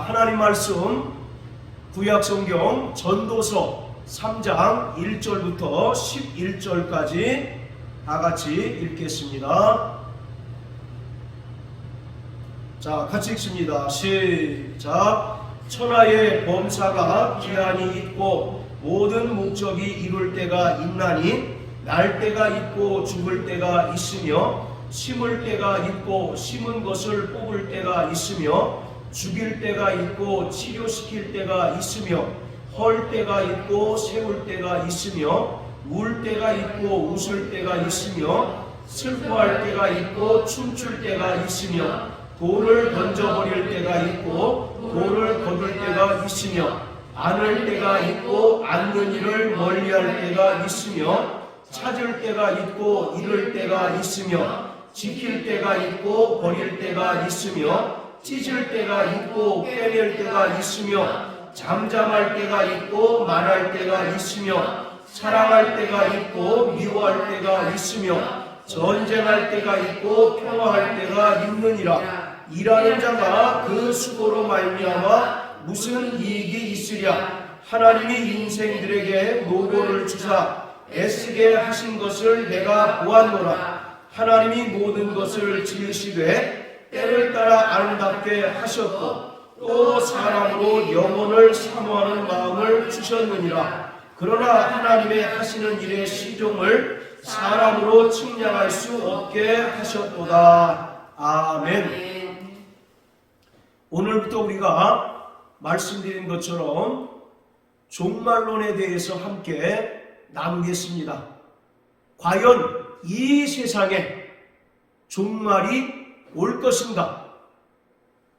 하나님 말씀 구약성경 전도서 3장 1절부터 11절까지 다 같이 읽겠습니다. 자, 같이 읽습니다. 시작. 천하의 범사가 기한이 있고 모든 목적이 이룰 때가 있나니 날 때가 있고 죽을 때가 있으며 심을 때가 있고 심은 것을 뽑을 때가 있으며 죽일 때가 있고 치료시킬 때가 있으며 헐 때가 있고 세울 때가 있으며 울 때가 있고 웃을 때가 있으며 슬퍼할 때가 있고 춤출 때가 있으며 돌을 던져버릴 때가 있고 돌을 거둘 때가 있으며 안을 때가 있고 않는 일을 멀리할 때가 있으며 찾을 때가 있고 잃을 때가 있으며 지킬 때가 있고 버릴 때가 있으며 찢을 때가 있고 꿰맬 때가 있으며 잠잠할 때가 있고 말할 때가 있으며 사랑할 때가 있고 미워할 때가 있으며 전쟁할 때가 있고 평화할 때가 있느니라. 일하는 자가 그 수고로 말미암아 무슨 이익이 있으랴. 하나님이 인생들에게 노고를 주사 애쓰게 하신 것을 내가 보았노라. 하나님이 모든 것을 지으시되 때를 따라 아름답게 하셨고 또 사람으로 영혼을 사모하는 마음을 주셨느니라. 그러나 하나님의 하시는 일의 시종을 사람으로 측량할 수 없게 하셨도다. 아멘. 오늘부터 우리가 말씀드린 것처럼 종말론에 대해서 함께 나누겠습니다. 과연 이 세상에 종말이 올 것인가?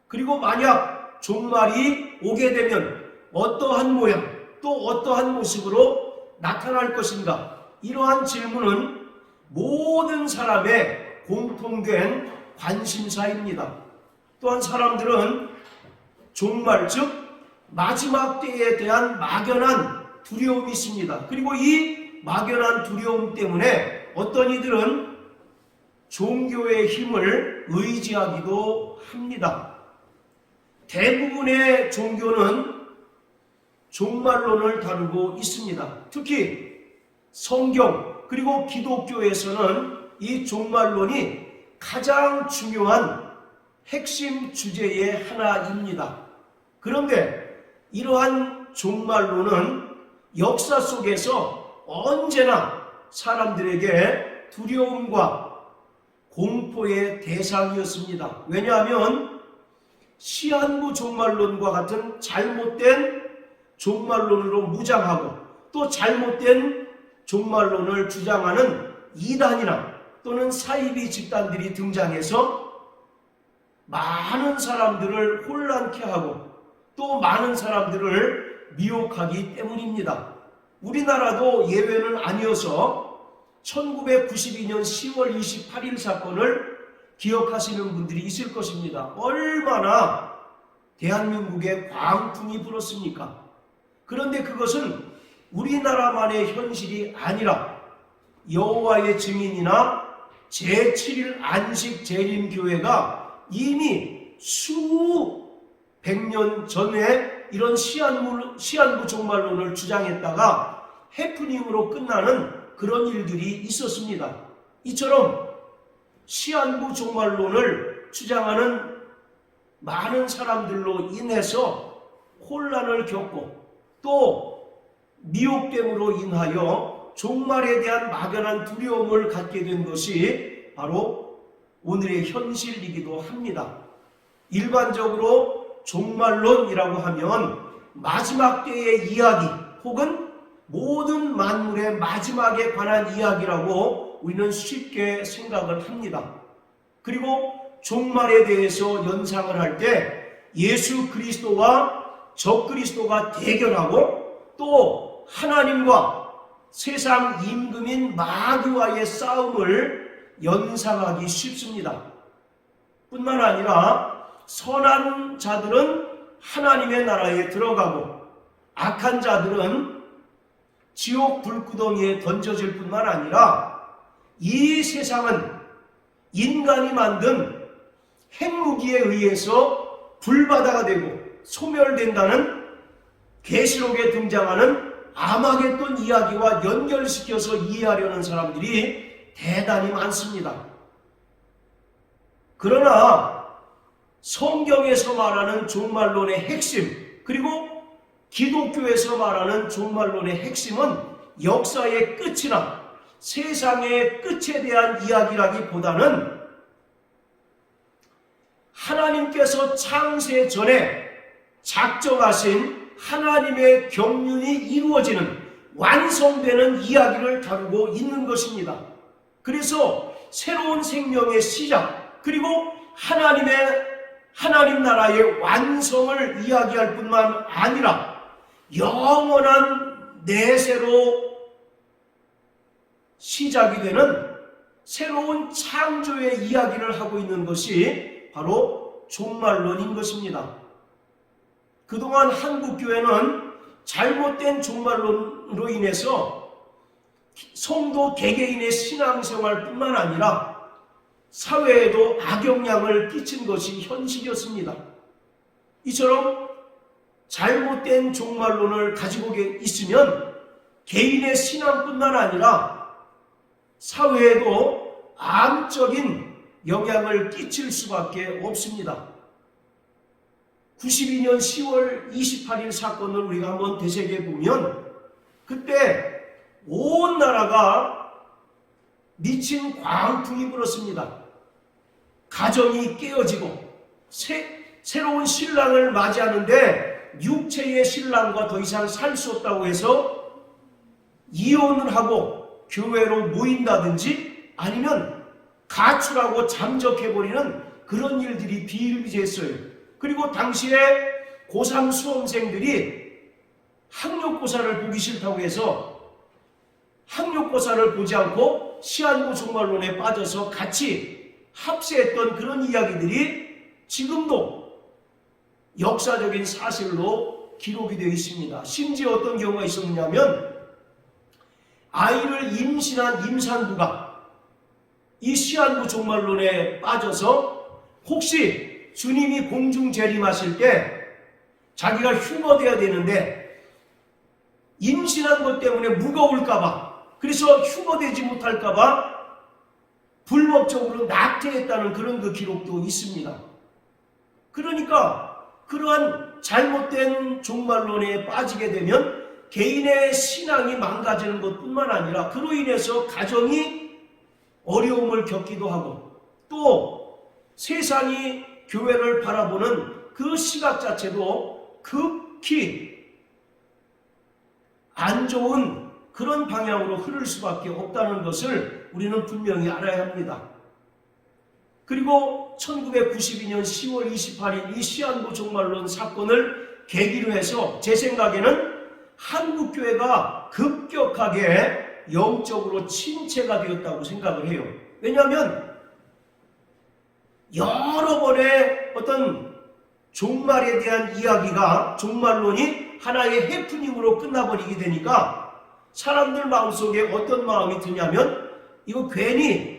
그리고 만약 종말이 오게 되면 어떠한 모양 또 어떠한 모습으로 나타날 것인가? 이러한 질문은 모든 사람의 공통된 관심사입니다. 또한 사람들은 종말 즉 마지막 때에 대한 막연한 두려움이 있습니다. 그리고 이 막연한 두려움 때문에 어떤 이들은 종교의 힘을 의지하기도 합니다. 대부분의 종교는 종말론을 다루고 있습니다. 특히 성경 그리고 기독교에서는 이 종말론이 가장 중요한 핵심 주제의 하나입니다. 그런데 이러한 종말론은 역사 속에서 언제나 사람들에게 두려움과 공포의 대상이었습니다. 왜냐하면 시한부 종말론과 같은 잘못된 종말론으로 무장하고 또 잘못된 종말론을 주장하는 이단이나 또는 사이비 집단들이 등장해서 많은 사람들을 혼란케 하고 또 많은 사람들을 미혹하기 때문입니다. 우리나라도 예외는 아니어서 1992년 10월 28일 사건을 기억하시는 분들이 있을 것입니다. 얼마나 대한민국에 광풍이 불었습니까? 그런데 그것은 우리나라만의 현실이 아니라 여호와의 증인이나 제7일 안식 재림교회가 이미 수백 년 전에 이런 시한부 종말론을 주장했다가 해프닝으로 끝나는 그런 일들이 있었습니다. 이처럼 시한부 종말론을 주장하는 많은 사람들로 인해서 혼란을 겪고 또 미혹됨으로 인하여 종말에 대한 막연한 두려움을 갖게 된 것이 바로 오늘의 현실이기도 합니다. 일반적으로 종말론이라고 하면 마지막 때의 이야기 혹은 모든 만물의 마지막에 관한 이야기라고 우리는 쉽게 생각을 합니다. 그리고 종말에 대해서 연상을 할 때 예수 그리스도와 적그리스도가 대결하고 또 하나님과 세상 임금인 마귀와의 싸움을 연상하기 쉽습니다. 뿐만 아니라 선한 자들은 하나님의 나라에 들어가고 악한 자들은 지옥 불구덩이에 던져질 뿐만 아니라 이 세상은 인간이 만든 핵무기에 의해서 불바다가 되고 소멸된다는 계시록에 등장하는 아마겟돈 이야기와 연결시켜서 이해하려는 사람들이 대단히 많습니다. 그러나 성경에서 말하는 종말론의 핵심, 그리고 기독교에서 말하는 종말론의 핵심은 역사의 끝이나 세상의 끝에 대한 이야기라기보다는 하나님께서 창세 전에 작정하신 하나님의 경륜이 이루어지는, 완성되는 이야기를 다루고 있는 것입니다. 그래서 새로운 생명의 시작, 그리고 하나님 나라의 완성을 이야기할 뿐만 아니라 영원한 내세로 시작이 되는 새로운 창조의 이야기를 하고 있는 것이 바로 종말론인 것입니다. 그동안 한국교회는 잘못된 종말론으로 인해서 성도 개개인의 신앙생활뿐만 아니라 사회에도 악영향을 끼친 것이 현실이었습니다. 이처럼 잘못된 종말론을 가지고 있으면 개인의 신앙뿐만 아니라 사회에도 암적인 영향을 끼칠 수밖에 없습니다. 92년 10월 28일 사건을 우리가 한번 되새겨 보면 그때 온 나라가 미친 광풍이 불었습니다. 가정이 깨어지고 새로운 신랑을 맞이하는데 육체의 신랑과 더 이상 살 수 없다고 해서 이혼을 하고 교회로 모인다든지 아니면 가출하고 잠적해버리는 그런 일들이 비일비재했어요. 그리고 당시에 고3 수험생들이 학력고사를 보기 싫다고 해서 학력고사를 보지 않고 시한부 종말론에 빠져서 같이 합세했던 그런 이야기들이 지금도 역사적인 사실로 기록이 되어 있습니다. 심지어 어떤 경우가 있었냐면 아이를 임신한 임산부가 이 시한부 종말론에 빠져서 혹시 주님이 공중 재림하실 때 자기가 휴거돼야 되는데 임신한 것 때문에 무거울까봐, 그래서 휴거되지 못할까봐 불법적으로 낙태했다는 그런 그 기록도 있습니다. 그러니까 그러한 잘못된 종말론에 빠지게 되면 개인의 신앙이 망가지는 것뿐만 아니라 그로 인해서 가정이 어려움을 겪기도 하고 또 세상이 교회를 바라보는 그 시각 자체도 극히 안 좋은 그런 방향으로 흐를 수밖에 없다는 것을 우리는 분명히 알아야 합니다. 그리고 1992년 10월 28일 이 시한부 종말론 사건을 계기로 해서 제 생각에는 한국교회가 급격하게 영적으로 침체가 되었다고 생각을 해요. 왜냐하면 여러 번의 어떤 종말에 대한 이야기가, 종말론이 하나의 해프닝으로 끝나버리게 되니까 사람들 마음속에 어떤 마음이 드냐면 이거 괜히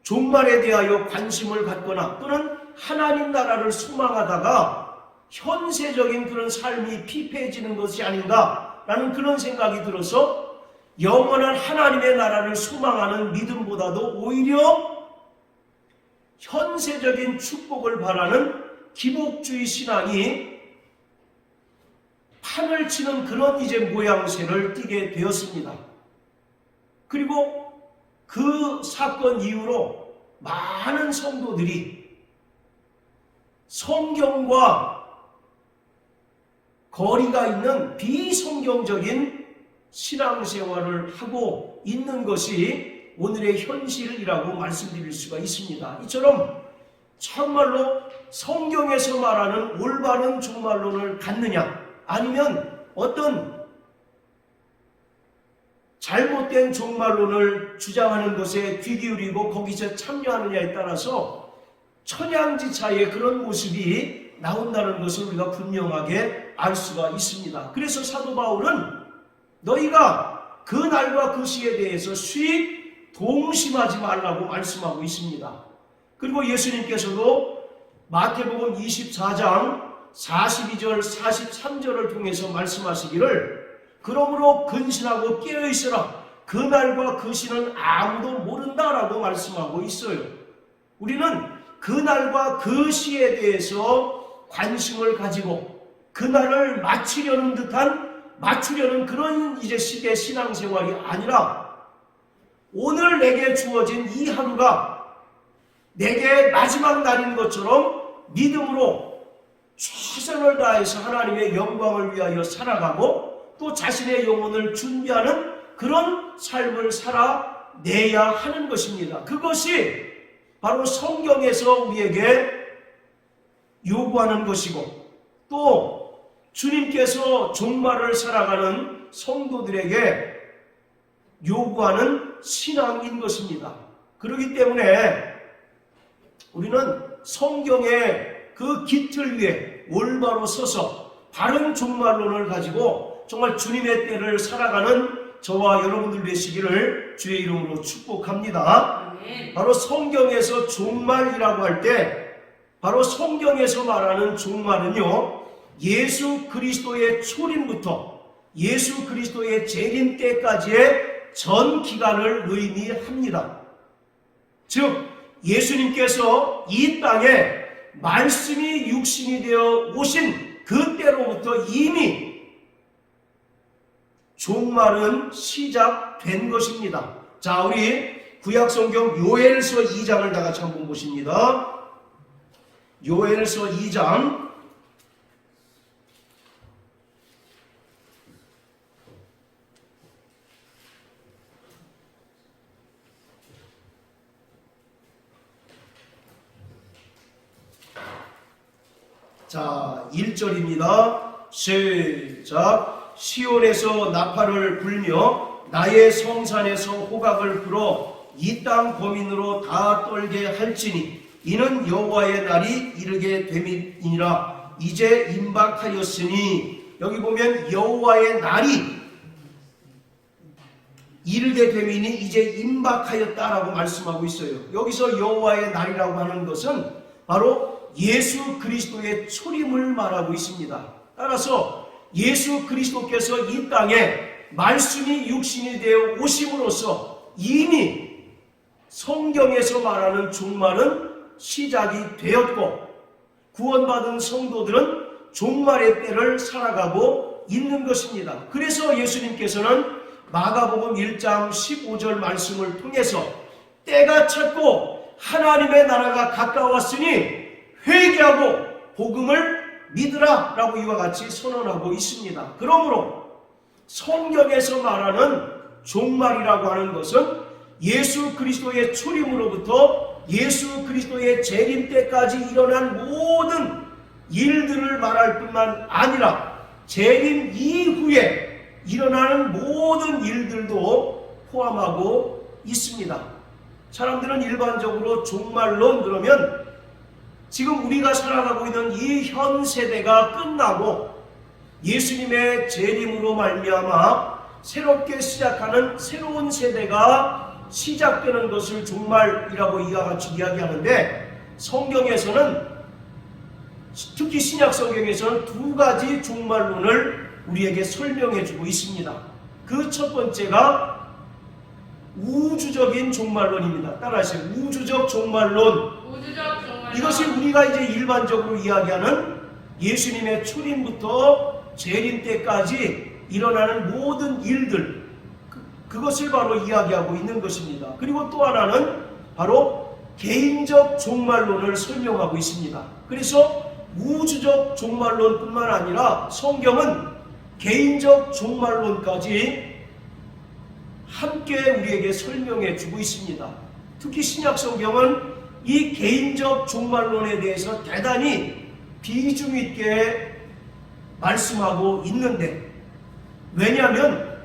종말에 대하여 관심을 갖거나 또는 하나님 나라를 소망하다가 현세적인 그런 삶이 피폐해지는 것이 아닌가라는 그런 생각이 들어서 영원한 하나님의 나라를 소망하는 믿음보다도 오히려 현세적인 축복을 바라는 기복주의 신앙이 판을 치는 그런 이제 모양새를 띠게 되었습니다. 그리고 그 사건 이후로 많은 성도들이 성경과 거리가 있는 비성경적인 신앙생활을 하고 있는 것이 오늘의 현실이라고 말씀드릴 수가 있습니다. 이처럼 정말로 성경에서 말하는 올바른 종말론을 갖느냐 아니면 어떤 잘못된 종말론을 주장하는 것에 귀 기울이고 거기서 참여하느냐에 따라서 천양지차의 그런 모습이 나온다는 것을 우리가 분명하게 알 수가 있습니다. 그래서 사도 바울은 너희가 그 날과 그 시에 대해서 수익 동심하지 말라고 말씀하고 있습니다. 그리고 예수님께서도 마태복음 24장 42절 43절을 통해서 말씀하시기를 그러므로 근신하고 깨어있으라 그날과 그 시는 아무도 모른다라고 말씀하고 있어요. 우리는 그날과 그 시에 대해서 관심을 가지고 그날을 맞추려는 그런 이제 식의 신앙생활이 아니라 오늘 내게 주어진 이 하루가 내게 마지막 날인 것처럼 믿음으로 최선을 다해서 하나님의 영광을 위하여 살아가고 또 자신의 영혼을 준비하는 그런 삶을 살아내야 하는 것입니다. 그것이 바로 성경에서 우리에게 요구하는 것이고 또 주님께서 종말을 살아가는 성도들에게 요구하는 신앙인 것입니다. 그렇기 때문에 우리는 성경의 그 깃틀 위에 올바로 서서 바른 종말론을 가지고 정말 주님의 때를 살아가는 저와 여러분들 되시기를 주의 이름으로 축복합니다. 바로 성경에서 종말이라고 할 때 바로 성경에서 말하는 종말은요, 예수 그리스도의 초림부터 예수 그리스도의 재림 때까지의 전 기간을 의미합니다. 즉 예수님께서 이 땅에 말씀이 육신이 되어 오신 그때로부터 이미 종말은 시작된 것입니다. 자, 우리 구약성경 요엘서 2장을 다 같이 한번 보십니다. 요엘서 2장 자, 1절입니다. 시작. 시온에서 나팔을 불며 나의 성산에서 호각을 불어 이 땅 범인으로 다 떨게 할지니 이는 여호와의 날이 이르게 됨이니라. 이제 임박하였으니, 여기 보면 여호와의 날이 이르게 됨이니 이제 임박하였다라고 말씀하고 있어요. 여기서 여호와의 날이라고 하는 것은 바로 예수 그리스도의 초림을 말하고 있습니다. 따라서 예수 그리스도께서 이 땅에 말씀이 육신이 되어 오심으로써 이미 성경에서 말하는 종말은 시작이 되었고 구원받은 성도들은 종말의 때를 살아가고 있는 것입니다. 그래서 예수님께서는 마가복음 1장 15절 말씀을 통해서 때가 찼고 하나님의 나라가 가까웠으니 회개하고 복음을 믿으라 라고 이와 같이 선언하고 있습니다. 그러므로 성경에서 말하는 종말이라고 하는 것은 예수 그리스도의 초림으로부터 예수 그리스도의 재림 때까지 일어난 모든 일들을 말할 뿐만 아니라 재림 이후에 일어나는 모든 일들도 포함하고 있습니다. 사람들은 일반적으로 종말론 그러면 지금 우리가 살아가고 있는 이 현 세대가 끝나고 예수님의 재림으로 말미암아 새롭게 시작하는 새로운 세대가 시작되는 것을 종말이라고 이와 같이 이야기하는데, 성경에서는 특히 신약 성경에서는 두 가지 종말론을 우리에게 설명해 주고 있습니다. 그 첫 번째가 우주적인 종말론입니다. 따라하세요. 우주적 종말론. 이것이 우리가 이제 일반적으로 이야기하는 예수님의 초림부터 재림 때까지 일어나는 모든 일들, 그것을 바로 이야기하고 있는 것입니다. 그리고 또 하나는 바로 개인적 종말론을 설명하고 있습니다. 그래서 우주적 종말론뿐만 아니라 성경은 개인적 종말론까지 함께 우리에게 설명해 주고 있습니다. 특히 신약 성경은 이 개인적 종말론에 대해서 대단히 비중 있게 말씀하고 있는데, 왜냐하면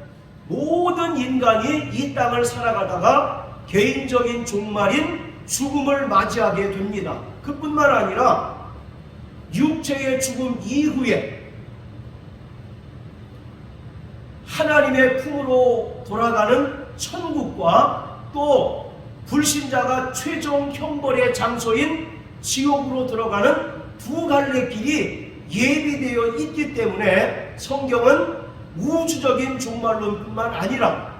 모든 인간이 이 땅을 살아가다가 개인적인 종말인 죽음을 맞이하게 됩니다. 그뿐만 아니라 육체의 죽음 이후에 하나님의 품으로 돌아가는 천국과 또 불신자가 최종 형벌의 장소인 지옥으로 들어가는 두 갈래 길이 예비되어 있기 때문에 성경은 우주적인 종말론뿐만 아니라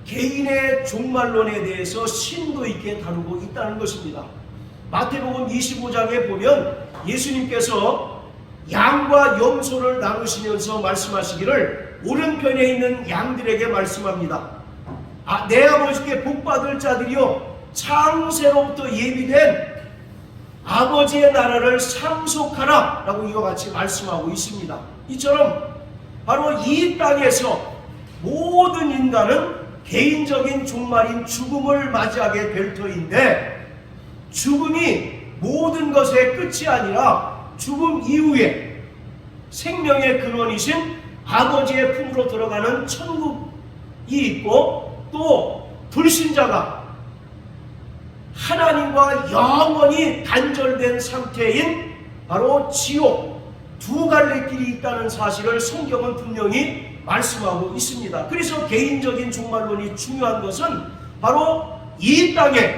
개인의 종말론에 대해서 심도 있게 다루고 있다는 것입니다. 마태복음 25장에 보면 예수님께서 양과 염소를 나누시면서 말씀하시기를 오른편에 있는 양들에게 말씀합니다. 내 아버지께 복받을 자들이요 창세로부터 예비된 아버지의 나라를 상속하라 라고 이와 같이 말씀하고 있습니다. 이처럼 바로 이 땅에서 모든 인간은 개인적인 종말인 죽음을 맞이하게 될 터인데, 죽음이 모든 것의 끝이 아니라 죽음 이후에 생명의 근원이신 아버지의 품으로 들어가는 천국이 있고, 또 불신자가 하나님과 영원히 단절된 상태인 바로 지옥, 두 갈래 길이 있다는 사실을 성경은 분명히 말씀하고 있습니다. 그래서 개인적인 종말론이 중요한 것은 바로 이 땅에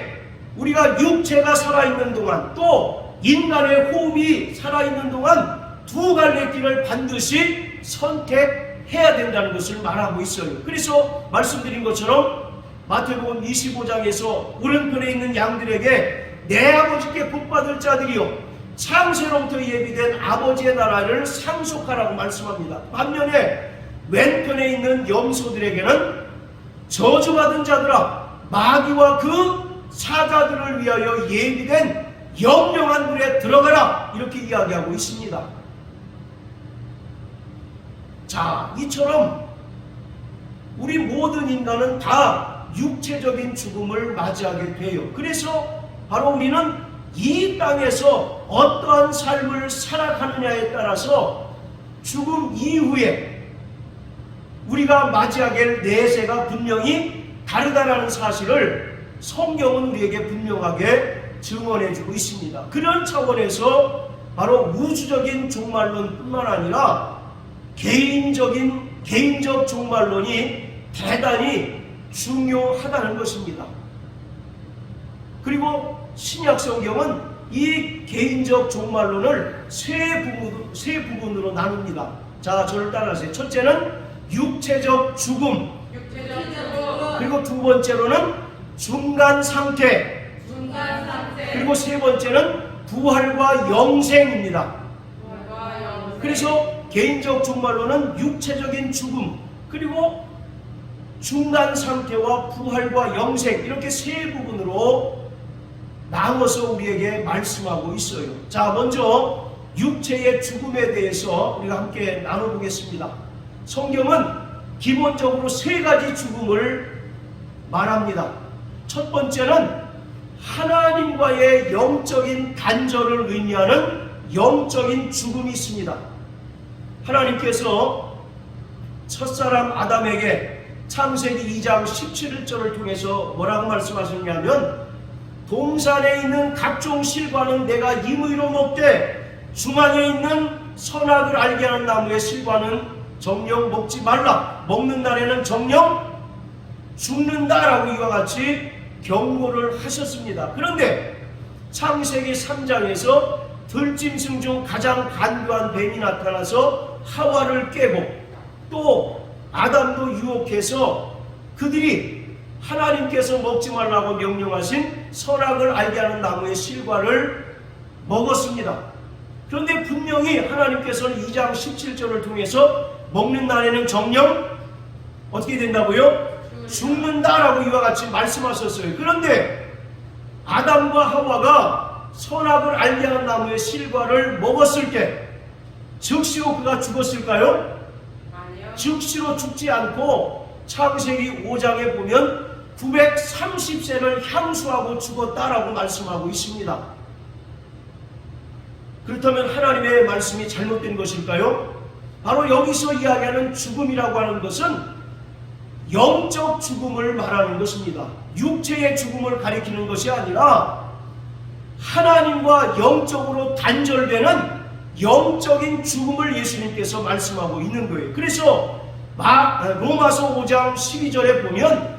우리가 육체가 살아있는 동안, 또 인간의 호흡이 살아있는 동안 두 갈래 길을 반드시 선택해야 된다는 것을 말하고 있어요. 그래서 말씀드린 것처럼 마태복음 25장에서 오른편에 있는 양들에게 내 아버지께 복받을 자들이요 창세로부터 예비된 아버지의 나라를 상속하라고 말씀합니다. 반면에 왼편에 있는 염소들에게는 저주받은 자들아, 마귀와 그 사자들을 위하여 예비된 영영한 물에 들어가라, 이렇게 이야기하고 있습니다. 자, 이처럼 우리 모든 인간은 다 육체적인 죽음을 맞이하게 돼요. 그래서 바로 우리는 이 땅에서 어떠한 삶을 살아가느냐에 따라서 죽음 이후에 우리가 맞이하게 될 내세가 분명히 다르다라는 사실을 성경은 우리에게 분명하게 증언해주고 있습니다. 그런 차원에서 바로 우주적인 종말론뿐만 아니라 개인적 종말론이 대단히 중요하다는 것입니다. 그리고 신약 성경은 이 개인적 종말론을 세 부분으로 나눕니다. 자, 저를 따라하세요. 첫째는 육체적 죽음, 그리고 두 번째로는 중간 상태, 그리고 세 번째는 부활과 영생입니다. 그래서 개인적 종말론은 육체적인 죽음, 그리고 중간 상태와 부활과 영생, 이렇게 세 부분으로 나눠서 우리에게 말씀하고 있어요. 자, 먼저 육체의 죽음에 대해서 우리가 함께 나눠보겠습니다. 성경은 기본적으로 세 가지 죽음을 말합니다. 첫 번째는 하나님과의 영적인 단절을 의미하는 영적인 죽음이 있습니다. 하나님께서 첫사람 아담에게 창세기 2장 17절을 통해서 뭐라고 말씀하셨냐면, 동산에 있는 각종 실과는 내가 임의로 먹되 중앙에 있는 선악을 알게 하는 나무의 실과는 정녕 먹지 말라. 먹는 날에는 정녕 죽는다라고 이와 같이 경고를 하셨습니다. 그런데 창세기 3장에서 들짐승 중 가장 간교한 뱀이 나타나서 하와를 깨고, 또 아담도 유혹해서 그들이 하나님께서 먹지 말라고 명령하신 선악을 알게 하는 나무의 실과를 먹었습니다. 그런데 분명히 하나님께서는 2장 17절을 통해서 먹는 날에는 정녕 어떻게 된다고요? 죽는다라고 이와 같이 말씀하셨어요. 그런데 아담과 하와가 선악을 알게 하는 나무의 실과를 먹었을 때 즉시로 그가 죽었을까요? 아니요. 즉시로 죽지 않고 창세기 5장에 보면 930세를 향수하고 죽었다라고 말씀하고 있습니다. 그렇다면 하나님의 말씀이 잘못된 것일까요? 바로 여기서 이야기하는 죽음이라고 하는 것은 영적 죽음을 말하는 것입니다. 육체의 죽음을 가리키는 것이 아니라 하나님과 영적으로 단절되는 영적인 죽음을 예수님께서 말씀하고 있는 거예요. 그래서 로마서 5장 12절에 보면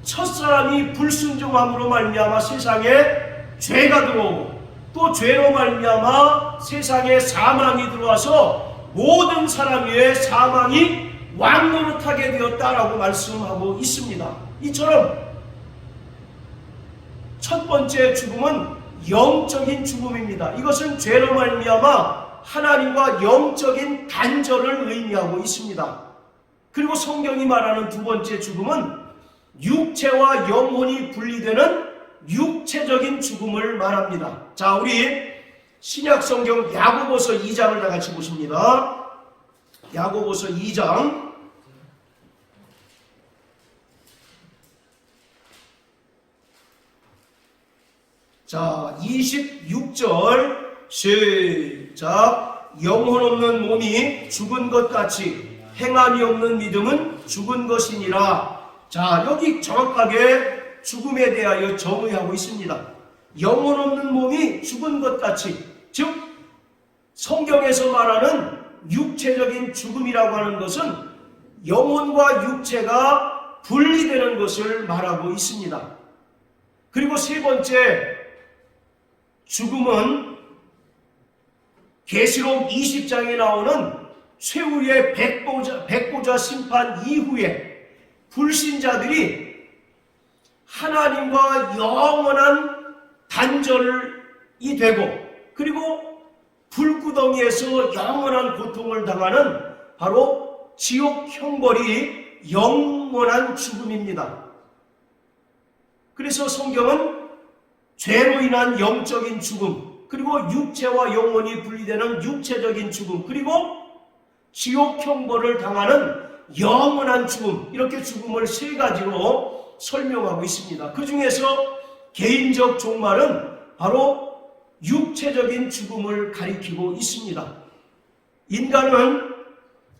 첫사람이 불순종함으로 말미암아 세상에 죄가 들어오고 또 죄로 말미암아 세상에 사망이 들어와서 모든 사람 위에 사망이 왕노릇하게 되었다라고 말씀하고 있습니다. 이처럼 첫 번째 죽음은 영적인 죽음입니다. 이것은 죄로 말미암아 하나님과 영적인 단절을 의미하고 있습니다. 그리고 성경이 말하는 두 번째 죽음은 육체와 영혼이 분리되는 육체적인 죽음을 말합니다. 자, 우리 신약성경 야고보서 2장을 다 같이 보십니다. 야고보서 2장 자 26절 시작. 영혼 없는 몸이 죽은 것 같이 행함이 없는 믿음은 죽은 것이니라. 자, 여기 정확하게 죽음에 대하여 정의하고 있습니다. 영혼 없는 몸이 죽은 것 같이, 즉 성경에서 말하는 육체적인 죽음이라고 하는 것은 영혼과 육체가 분리되는 것을 말하고 있습니다. 그리고 세 번째 죽음은 계시록 20장에 나오는 최후의 백보자 심판 이후에 불신자들이 하나님과 영원한 단절이 되고 그리고 불구덩이에서 영원한 고통을 당하는 바로 지옥 형벌이 영원한 죽음입니다. 그래서 성경은 죄로 인한 영적인 죽음, 그리고 육체와 영혼이 분리되는 육체적인 죽음, 그리고 지옥 형벌을 당하는 영원한 죽음, 이렇게 죽음을 세 가지로 설명하고 있습니다. 그 중에서 개인적 종말은 바로 육체적인 죽음을 가리키고 있습니다. 인간은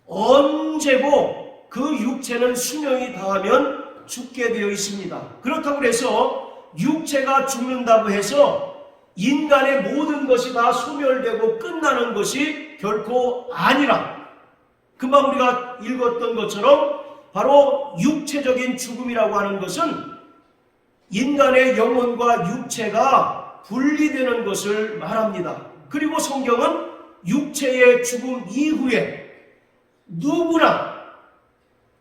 언제고 그 육체는 수명이 다하면 죽게 되어 있습니다. 그렇다고 해서 육체가 죽는다고 해서 인간의 모든 것이 다 소멸되고 끝나는 것이 결코 아니라, 금방 우리가 읽었던 것처럼 바로 육체적인 죽음이라고 하는 것은 인간의 영혼과 육체가 분리되는 것을 말합니다. 그리고 성경은 육체의 죽음 이후에 누구나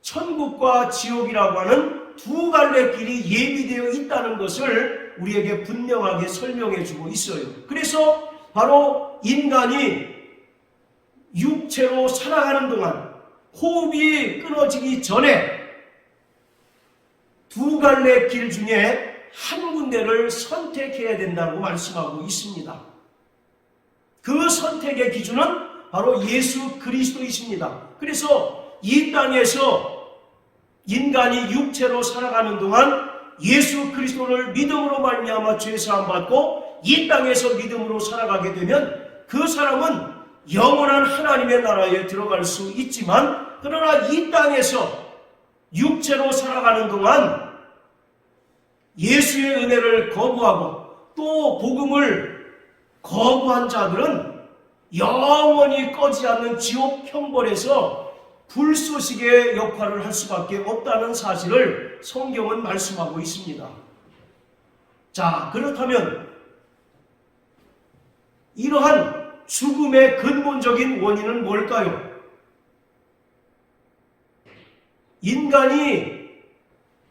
천국과 지옥이라고 하는 두 갈래 길이 예비되어 있다는 것을 우리에게 분명하게 설명해 주고 있어요. 그래서 바로 인간이 육체로 살아가는 동안 호흡이 끊어지기 전에 두 갈래 길 중에 한 군데를 선택해야 된다고 말씀하고 있습니다. 그 선택의 기준은 바로 예수 그리스도이십니다. 그래서 이 땅에서 인간이 육체로 살아가는 동안 예수 그리스도를 믿음으로 말미암아 죄사함 받고 이 땅에서 믿음으로 살아가게 되면 그 사람은 영원한 하나님의 나라에 들어갈 수 있지만, 그러나 이 땅에서 육체로 살아가는 동안 예수의 은혜를 거부하고 또 복음을 거부한 자들은 영원히 꺼지지 않는 지옥 형벌에서 불쏘시개의 역할을 할 수밖에 없다는 사실을 성경은 말씀하고 있습니다. 자, 그렇다면 이러한 죽음의 근본적인 원인은 뭘까요? 인간이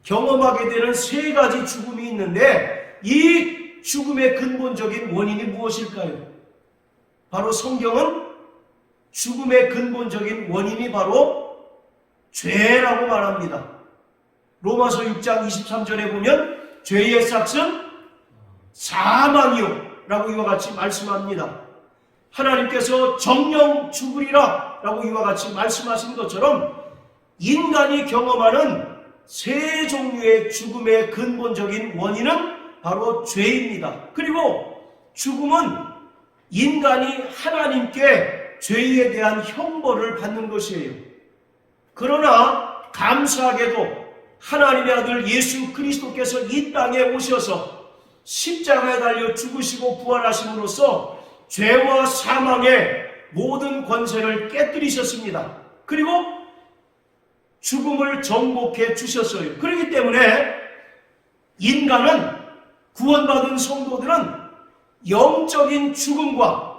경험하게 되는 세 가지 죽음이 있는데 이 죽음의 근본적인 원인이 무엇일까요? 바로 성경은 죽음의 근본적인 원인이 바로 죄라고 말합니다. 로마서 6장 23절에 보면 죄의 삭은 사망이요 라고 이와 같이 말씀합니다. 하나님께서 정령 죽으리라 라고 이와 같이 말씀하신 것처럼 인간이 경험하는 세 종류의 죽음의 근본적인 원인은 바로 죄입니다. 그리고 죽음은 인간이 하나님께 죄에 대한 형벌을 받는 것이에요. 그러나 감사하게도 하나님의 아들 예수 그리스도께서 이 땅에 오셔서 십자가에 달려 죽으시고 부활하심으로써 죄와 사망의 모든 권세를 깨뜨리셨습니다. 그리고 죽음을 정복해 주셨어요. 그렇기 때문에 인간은 구원받은 성도들은 영적인 죽음과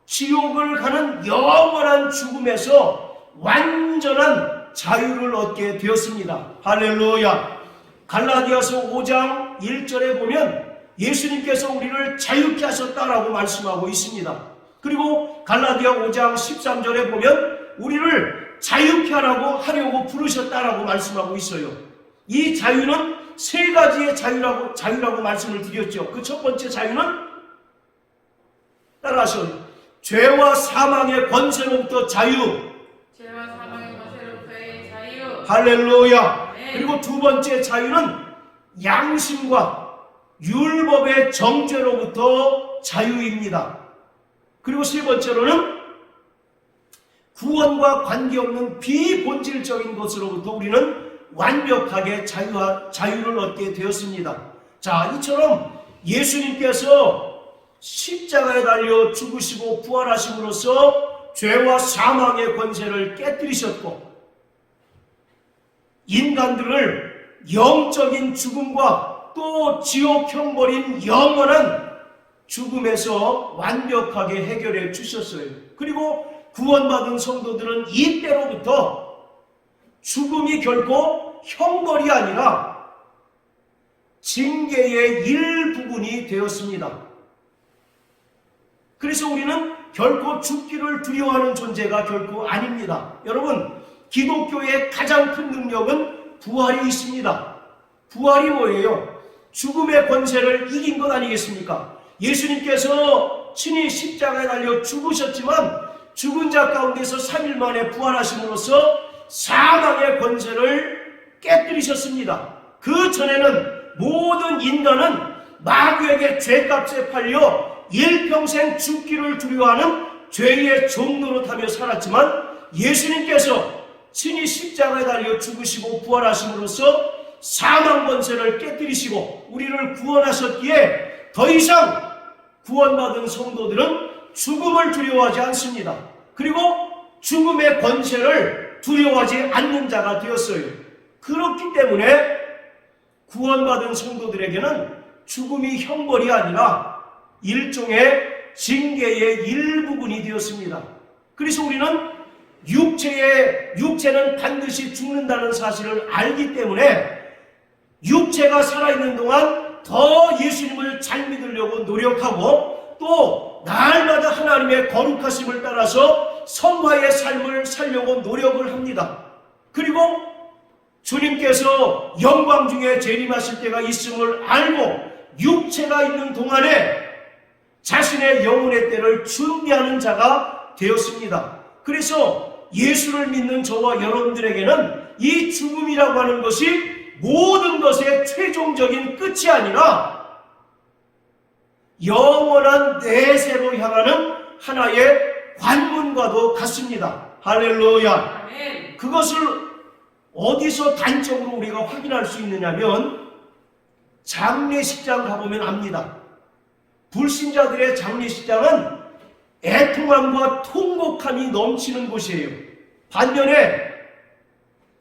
지옥을 가는 영원한 죽음에서 완전한 자유를 얻게 되었습니다. 할렐루야. 갈라디아서 5장 1절에 보면 예수님께서 우리를 자유케 하셨다라고 말씀하고 있습니다. 그리고 갈라디아 5장 13절에 보면 우리를 자유케 하려고 부르셨다라고 말씀하고 있어요. 이 자유는 세 가지의 자유라고 말씀을 드렸죠. 그 첫 번째 자유는 따라하셔요. 죄와 사망의 권세로부터 자유. 죄와 사망의 권세로부터의 자유. 할렐루야. 네. 그리고 두 번째 자유는 양심과 율법의 정죄로부터 자유입니다. 그리고 세 번째로는 구원과 관계없는 비본질적인 것으로부터 우리는 완벽하게 자유를 얻게 되었습니다. 자, 이처럼 예수님께서 십자가에 달려 죽으시고 부활하심으로써 죄와 사망의 권세를 깨뜨리셨고 인간들을 영적인 죽음과 또 지옥 형벌인 영원한 죽음에서 완벽하게 해결해 주셨어요. 그리고 구원받은 성도들은 이때로부터 죽음이 결코 형벌이 아니라 징계의 일부분이 되었습니다. 그래서 우리는 결코 죽기를 두려워하는 존재가 결코 아닙니다. 여러분, 기독교의 가장 큰 능력은 부활이 있습니다. 부활이 뭐예요? 죽음의 권세를 이긴 것 아니겠습니까? 예수님께서 친히 십자가에 달려 죽으셨지만 죽은 자 가운데서 3일 만에 부활하심으로써 사망의 권세를 깨뜨리셨습니다. 그 전에는 모든 인간은 마귀에게 죄값에 팔려 일평생 죽기를 두려워하는 죄의 종노릇하며 살았지만 예수님께서 친히 십자가에 달려 죽으시고 부활하심으로써 사망 권세를 깨뜨리시고 우리를 구원하셨기에 더 이상 구원받은 성도들은 죽음을 두려워하지 않습니다. 그리고 죽음의 권세를 두려워하지 않는 자가 되었어요. 그렇기 때문에 구원받은 성도들에게는 죽음이 형벌이 아니라 일종의 징계의 일부분이 되었습니다. 그래서 우리는 육체는 반드시 죽는다는 사실을 알기 때문에 육체가 살아있는 동안 더 예수님을 잘 믿으려고 노력하고 또 날마다 하나님의 거룩하심을 따라서 성화의 삶을 살려고 노력을 합니다. 그리고 주님께서 영광 중에 재림하실 때가 있음을 알고 육체가 있는 동안에 자신의 영혼의 때를 준비하는 자가 되었습니다. 그래서 예수를 믿는 저와 여러분들에게는 이 죽음이라고 하는 것이 모든 것의 최종적인 끝이 아니라 영원한 내세로 향하는 하나의 관문과도 같습니다. 할렐루야. 아멘. 그것을 어디서 단적으로 우리가 확인할 수 있느냐면 장례식장 가보면 압니다. 불신자들의 장례식장은 애통함과 통곡함이 넘치는 곳이에요. 반면에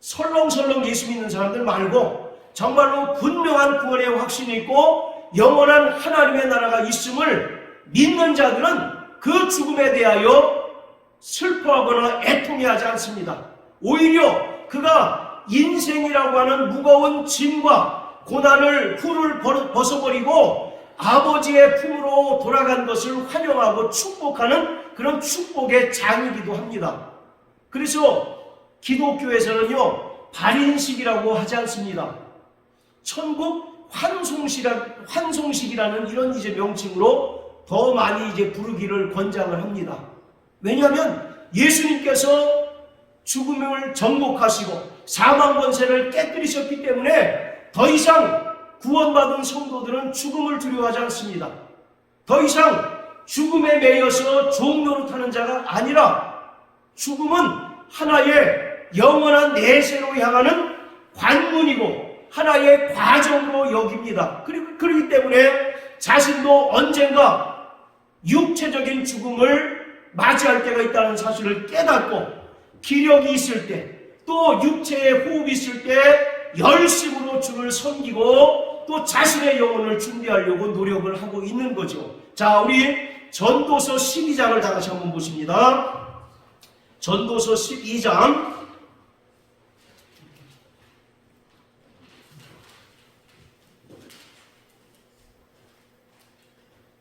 설렁설렁 예수 믿는 사람들 말고 정말로 분명한 구원의 확신이 있고 영원한 하나님의 나라가 있음을 믿는 자들은 그 죽음에 대하여 슬퍼하거나 애통해하지 않습니다. 오히려 그가 인생이라고 하는 무거운 짐과 고난을 훌을 벗어버리고 아버지의 품으로 돌아간 것을 환영하고 축복하는 그런 축복의 장이기도 합니다. 그래서 기독교에서는요, 발인식이라고 하지 않습니다. 천국 환송식이라는 이런 이제 명칭으로 더 많이 이제 부르기를 권장을 합니다. 왜냐하면 예수님께서 죽음을 정복하시고 사망 권세를 깨뜨리셨기 때문에 더 이상 구원받은 성도들은 죽음을 두려워하지 않습니다. 더 이상 죽음에 매여서 종노릇하는 자가 아니라 죽음은 하나의 영원한 내세로 향하는 관문이고 하나의 과정으로 여깁니다. 그렇기 때문에 자신도 언젠가 육체적인 죽음을 맞이할 때가 있다는 사실을 깨닫고 기력이 있을 때 또 육체의 호흡이 있을 때 열심으로 주를 섬기고 또 자신의 영혼을 준비하려고 노력을 하고 있는 거죠. 자, 우리 전도서 12장을 다 같이 한번 보십니다. 전도서 12장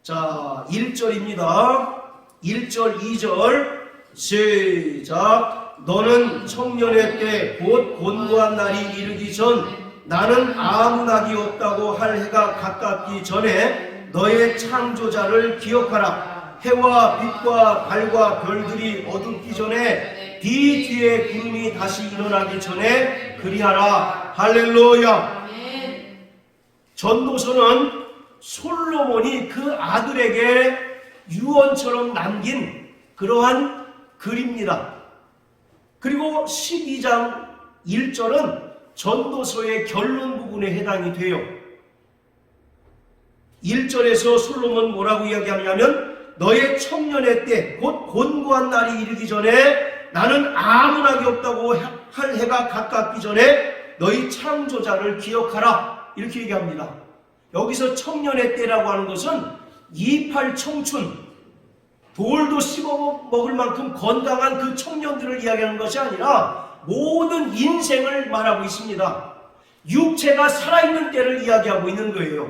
자, 1절입니다. 1절, 2절 시작. 너는 청년의 때 곧 곤고한 날이 이르기 전 나는 아무 낙이 없다고 할 해가 가깝기 전에 너의 창조자를 기억하라. 해와 빛과 달과 별들이 어둡기 전에 비 뒤에 구름이 다시 일어나기 전에 그리하라. 할렐루야. 전도서는 솔로몬이 그 아들에게 유언처럼 남긴 그러한 글입니다. 그리고 12장 1절은 전도서의 결론 부분에 해당이 돼요. 1절에서 솔로몬 뭐라고 이야기하냐면 너의 청년의 때 곧 곤고한 날이 이르기 전에 나는 아무 낙이 없다고 할 해가 가깝기 전에 너희 창조자를 기억하라. 이렇게 얘기합니다. 여기서 청년의 때라고 하는 것은 28 청춘, 돌도 씹어 먹을 만큼 건강한 그 청년들을 이야기하는 것이 아니라 모든 인생을 말하고 있습니다. 육체가 살아있는 때를 이야기하고 있는 거예요.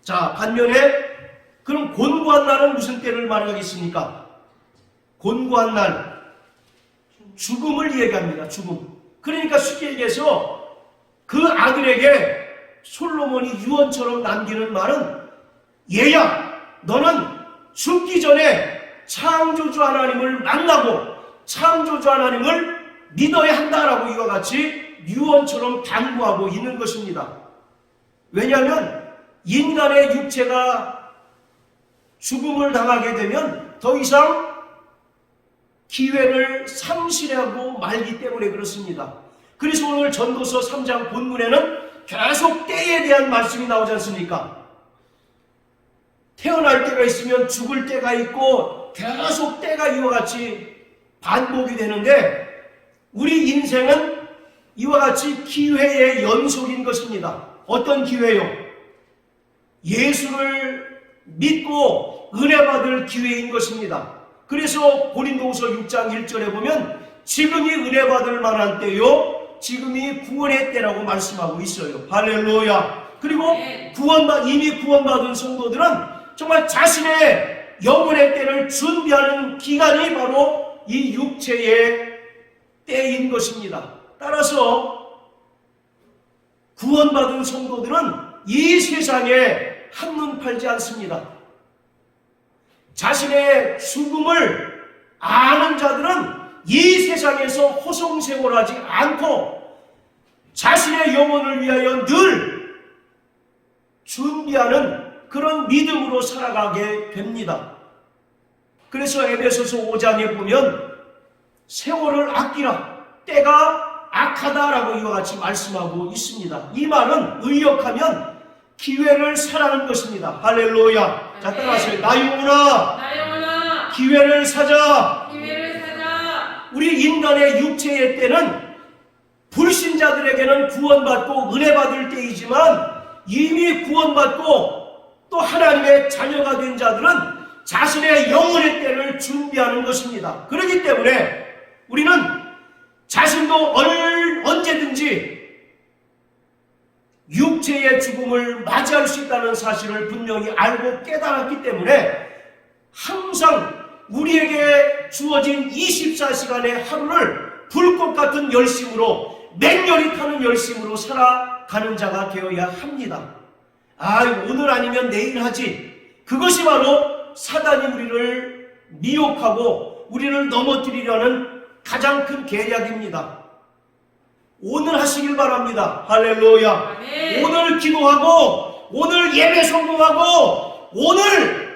자, 반면에 그럼 곤고한 날은 무슨 때를 말하겠습니까? 곤고한 날, 죽음을 얘기합니다. 죽음. 그러니까 쉽게 얘기해서 그 아들에게 솔로몬이 유언처럼 남기는 말은 얘야, 너는 죽기 전에 창조주 하나님을 만나고 창조주 하나님을 믿어야 한다라고 이와 같이 유언처럼 당부하고 있는 것입니다. 왜냐하면 인간의 육체가 죽음을 당하게 되면 더 이상 기회를 상실하고 말기 때문에 그렇습니다. 그래서 오늘 전도서 3장 본문에는 계속 때에 대한 말씀이 나오지 않습니까? 태어날 때가 있으면 죽을 때가 있고 계속 때가 이와 같이 반복이 되는데 우리 인생은 이와 같이 기회의 연속인 것입니다. 어떤 기회요? 예수를 믿고 은혜 받을 기회인 것입니다. 그래서 고린도후서 6장 1절에 보면 지금이 은혜 받을 만한 때요, 지금이 구원의 때라고 말씀하고 있어요. 할렐루야. 그리고 이미 구원받은 성도들은 정말 자신의 영혼의 때를 준비하는 기간이 바로 이 육체의 때인 것입니다. 따라서 구원받은 성도들은 이 세상에 한눈 팔지 않습니다. 자신의 죽음을 아는 자들은 이 세상에서 호송생활하지 않고 자신의 영혼을 위하여 늘 준비하는 그런 믿음으로 살아가게 됩니다. 그래서 에베소서 5장에 보면 세월을 아끼라, 때가 악하다라고 이와 같이 말씀하고 있습니다. 이 말은 의역하면 기회를 사라는 것입니다. 할렐루야. 자, 따라하세요. 나 영혼아, 기회를 사자. 우리 인간의 육체의 때는 불신자들에게는 구원받고 은혜 받을 때이지만 이미 구원받고 또 하나님의 자녀가 된 자들은 자신의 영혼의 때를 준비하는 것입니다. 그렇기 때문에 우리는 자신도 언제든지 육체의 죽음을 맞이할 수 있다는 사실을 분명히 알고 깨달았기 때문에 항상 우리에게 주어진 24시간의 하루를 불꽃 같은 열심으로, 맹렬히 타는 열심으로 살아가는 자가 되어야 합니다. 오늘 아니면 내일 하지. 그것이 바로 사단이 우리를 미혹하고 우리를 넘어뜨리려는 가장 큰 계략입니다. 오늘 하시길 바랍니다. 할렐루야. 네. 오늘 기도하고 오늘 예배 성공하고 오늘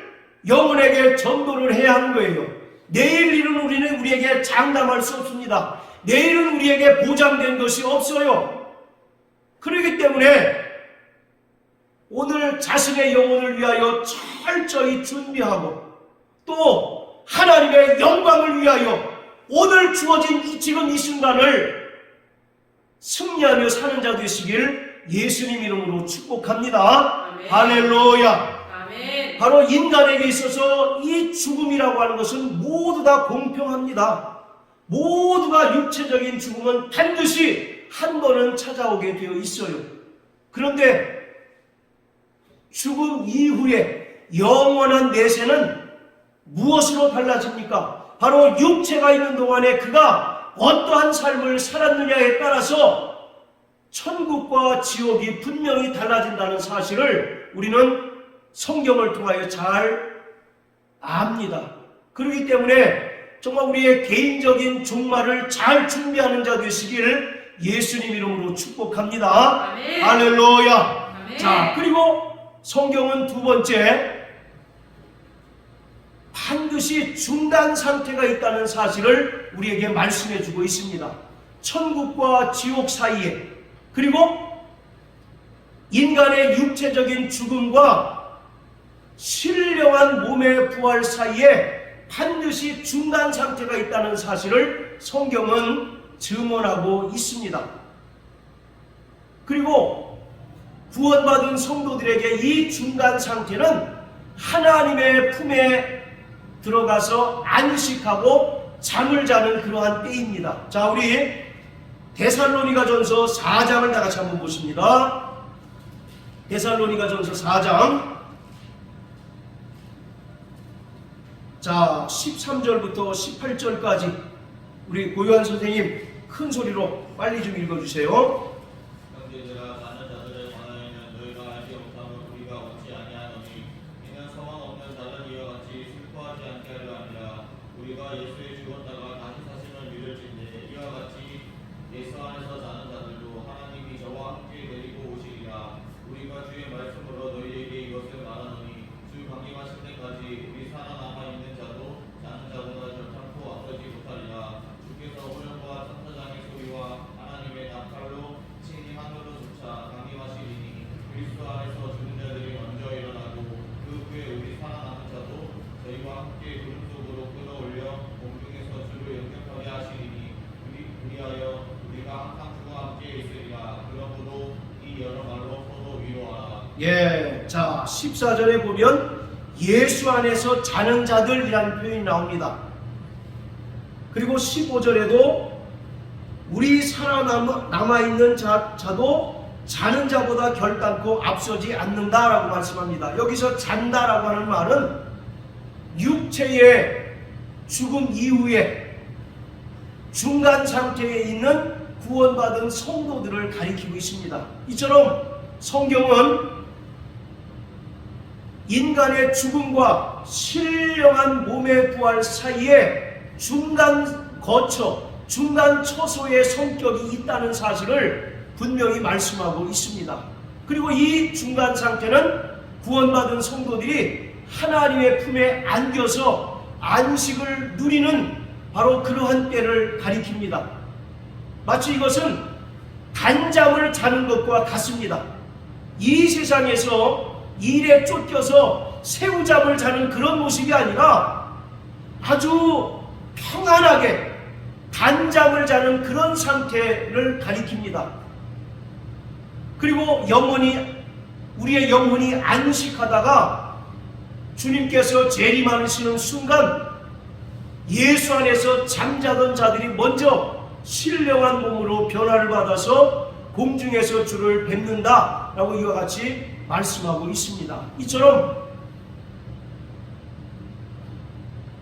영혼에게 전도를 해야 하는 거예요. 내일 일은 우리에게 장담할 수 없습니다. 내일은 우리에게 보장된 것이 없어요. 그렇기 때문에 오늘 자신의 영혼을 위하여 철저히 준비하고 또 하나님의 영광을 위하여 오늘 주어진 지금 이 순간을 승리하며 사는 자 되시길 예수님 이름으로 축복합니다. 아멘. 할렐루야. 아멘. 바로 인간에게 있어서 이 죽음이라고 하는 것은 모두 다 공평합니다. 모두가 육체적인 죽음은 반드시 한 번은 찾아오게 되어 있어요. 그런데 죽음 이후에 영원한 내세는 무엇으로 달라집니까? 바로 육체가 있는 동안에 그가 어떠한 삶을 살았느냐에 따라서 천국과 지옥이 분명히 달라진다는 사실을 우리는 성경을 통하여 잘 압니다. 그렇기 때문에 정말 우리의 개인적인 종말을 잘 준비하는 자 되시길 예수님 이름으로 축복합니다. 아멘. 할렐루야. 아멘. 자, 그리고 성경은 두 번째, 반드시 중단 상태가 있다는 사실을 우리에게 말씀해 주고 있습니다. 천국과 지옥 사이에, 그리고 인간의 육체적인 죽음과 신령한 몸의 부활 사이에 반드시 중단 상태가 있다는 사실을 성경은 증언하고 있습니다. 그리고 구원받은 성도들에게 이 중단 상태는 하나님의 품에 들어가서 안식하고 잠을 자는 그러한 때입니다. 자, 우리 데살로니가전서 4장을 다 같이 한번 보십니다. 데살로니가전서 4장, 자 13절부터 18절까지 우리 고요한 선생님 큰 소리로 빨리 좀 읽어주세요. 형제들아, 많은 자들에 관하여는 너희가 알지 못함을 우리가 원치 아니하노니 이는 소망 없는 자들 이와 같이 슬퍼하지 않게 하려 함이라. 우리가 예수의 죽었다가 다시 사시는 믿을진대 이와 같이 예수 안에서 자는 자들도 하나님이 저와 함께 데리고 오시리라. 우리가 주의 말씀으로 너희에게 이것을 말하노니 주 강림하실 때까지 우리 살아남아 있는 자도 자는 자보다 결탄코 앞서지 못하리라. 주께서 호령과 천사장의 소리와 하나님의 나팔로 친히 하늘로 쫓아 강림하시리니 그리스도 안에서 죽은 자들이 먼저 일어나고 그 후에 우리 살아남은 자도 저희와 함께 구름 속으로 끌어올려 공중에서 주를 영접하게 하시리니 그리하여 우리가 항상 주와 함께 있으리라. 그러므로 이 여러 말로 서로 위로하라. 예, 자 14절에 보면 예수 안에서 자는 자들이라는 표현이 나옵니다. 그리고 15절에도 우리 살아남아있는 자도 자는 자보다 결단코 앞서지 않는다라고 말씀합니다. 여기서 잔다라고 하는 말은 육체의 죽음 이후에 중간 상태에 있는 구원받은 성도들을 가리키고 있습니다. 이처럼 성경은 인간의 죽음과 신령한 몸의 부활 사이에 중간 거처, 중간 처소의 성격이 있다는 사실을 분명히 말씀하고 있습니다. 그리고 이 중간 상태는 구원받은 성도들이 하나님의 품에 안겨서 안식을 누리는 바로 그러한 때를 가리킵니다. 마치 이것은 단잠을 자는 것과 같습니다. 이 세상에서 일에 쫓겨서 새우잠을 자는 그런 모습이 아니라 아주 평안하게 단잠을 자는 그런 상태를 가리킵니다. 그리고 우리의 영혼이 안식하다가 주님께서 재림하시는 순간 예수 안에서 잠자던 자들이 먼저 신령한 몸으로 변화를 받아서 공중에서 주를 뵙는다라고 이와 같이 말씀하고 있습니다. 이처럼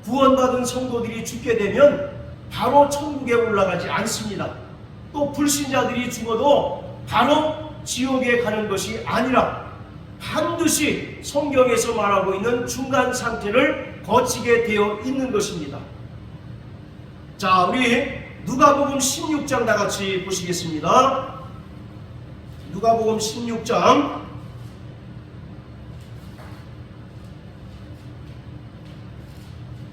구원받은 성도들이 죽게 되면 바로 천국에 올라가지 않습니다. 또 불신자들이 죽어도 바로 지옥에 가는 것이 아니라 반드시 성경에서 말하고 있는 중간 상태를 거치게 되어 있는 것입니다. 자, 우리 누가복음 16장 다 같이 보시겠습니다. 누가복음 16장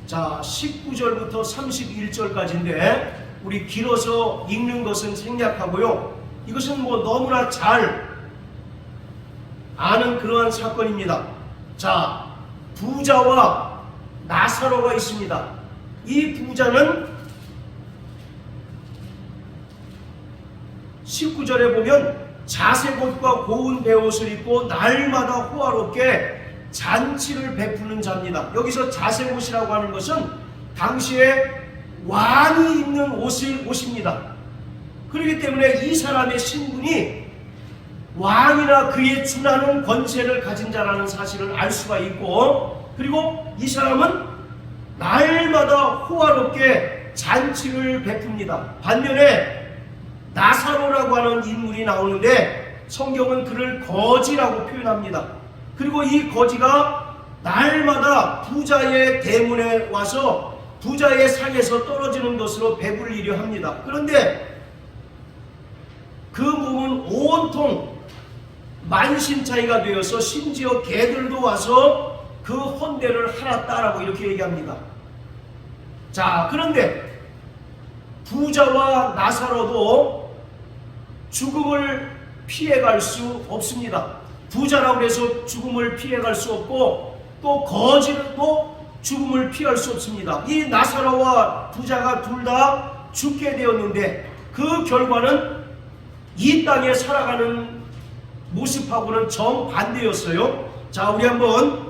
자 19절부터 31절까지인데 우리 길어서 읽는 것은 생략하고요. 이것은 뭐 너무나 잘 아는 그러한 사건입니다. 자, 부자와 나사로가 있습니다. 이 부자는 19절에 보면 자색옷과 고운 베옷을 입고 날마다 호화롭게 잔치를 베푸는 자입니다. 여기서 자색옷이라고 하는 것은 당시에 왕이 입는 옷입니다. 그렇기 때문에 이 사람의 신분이 왕이나 그에 준하는 권세를 가진 자라는 사실을 알 수가 있고, 그리고 이 사람은 날마다 호화롭게 잔치를 베풉니다. 반면에 나사로라고 하는 인물이 나오는데 성경은 그를 거지라고 표현합니다. 그리고 이 거지가 날마다 부자의 대문에 와서 부자의 상에서 떨어지는 것으로 배불리려 합니다. 그런데 그 몸은 온통 만신창이가 되어서 심지어 개들도 와서 그 헌대를 하랐다라고 이렇게 얘기합니다. 자, 그런데 부자와 나사로도 죽음을 피해갈 수 없습니다. 부자라고 해서 죽음을 피해갈 수 없고 또 거지도 죽음을 피할 수 없습니다. 이 나사로와 부자가 둘 다 죽게 되었는데 그 결과는 이 땅에 살아가는 모습하고는 정반대였어요. 자, 우리 한번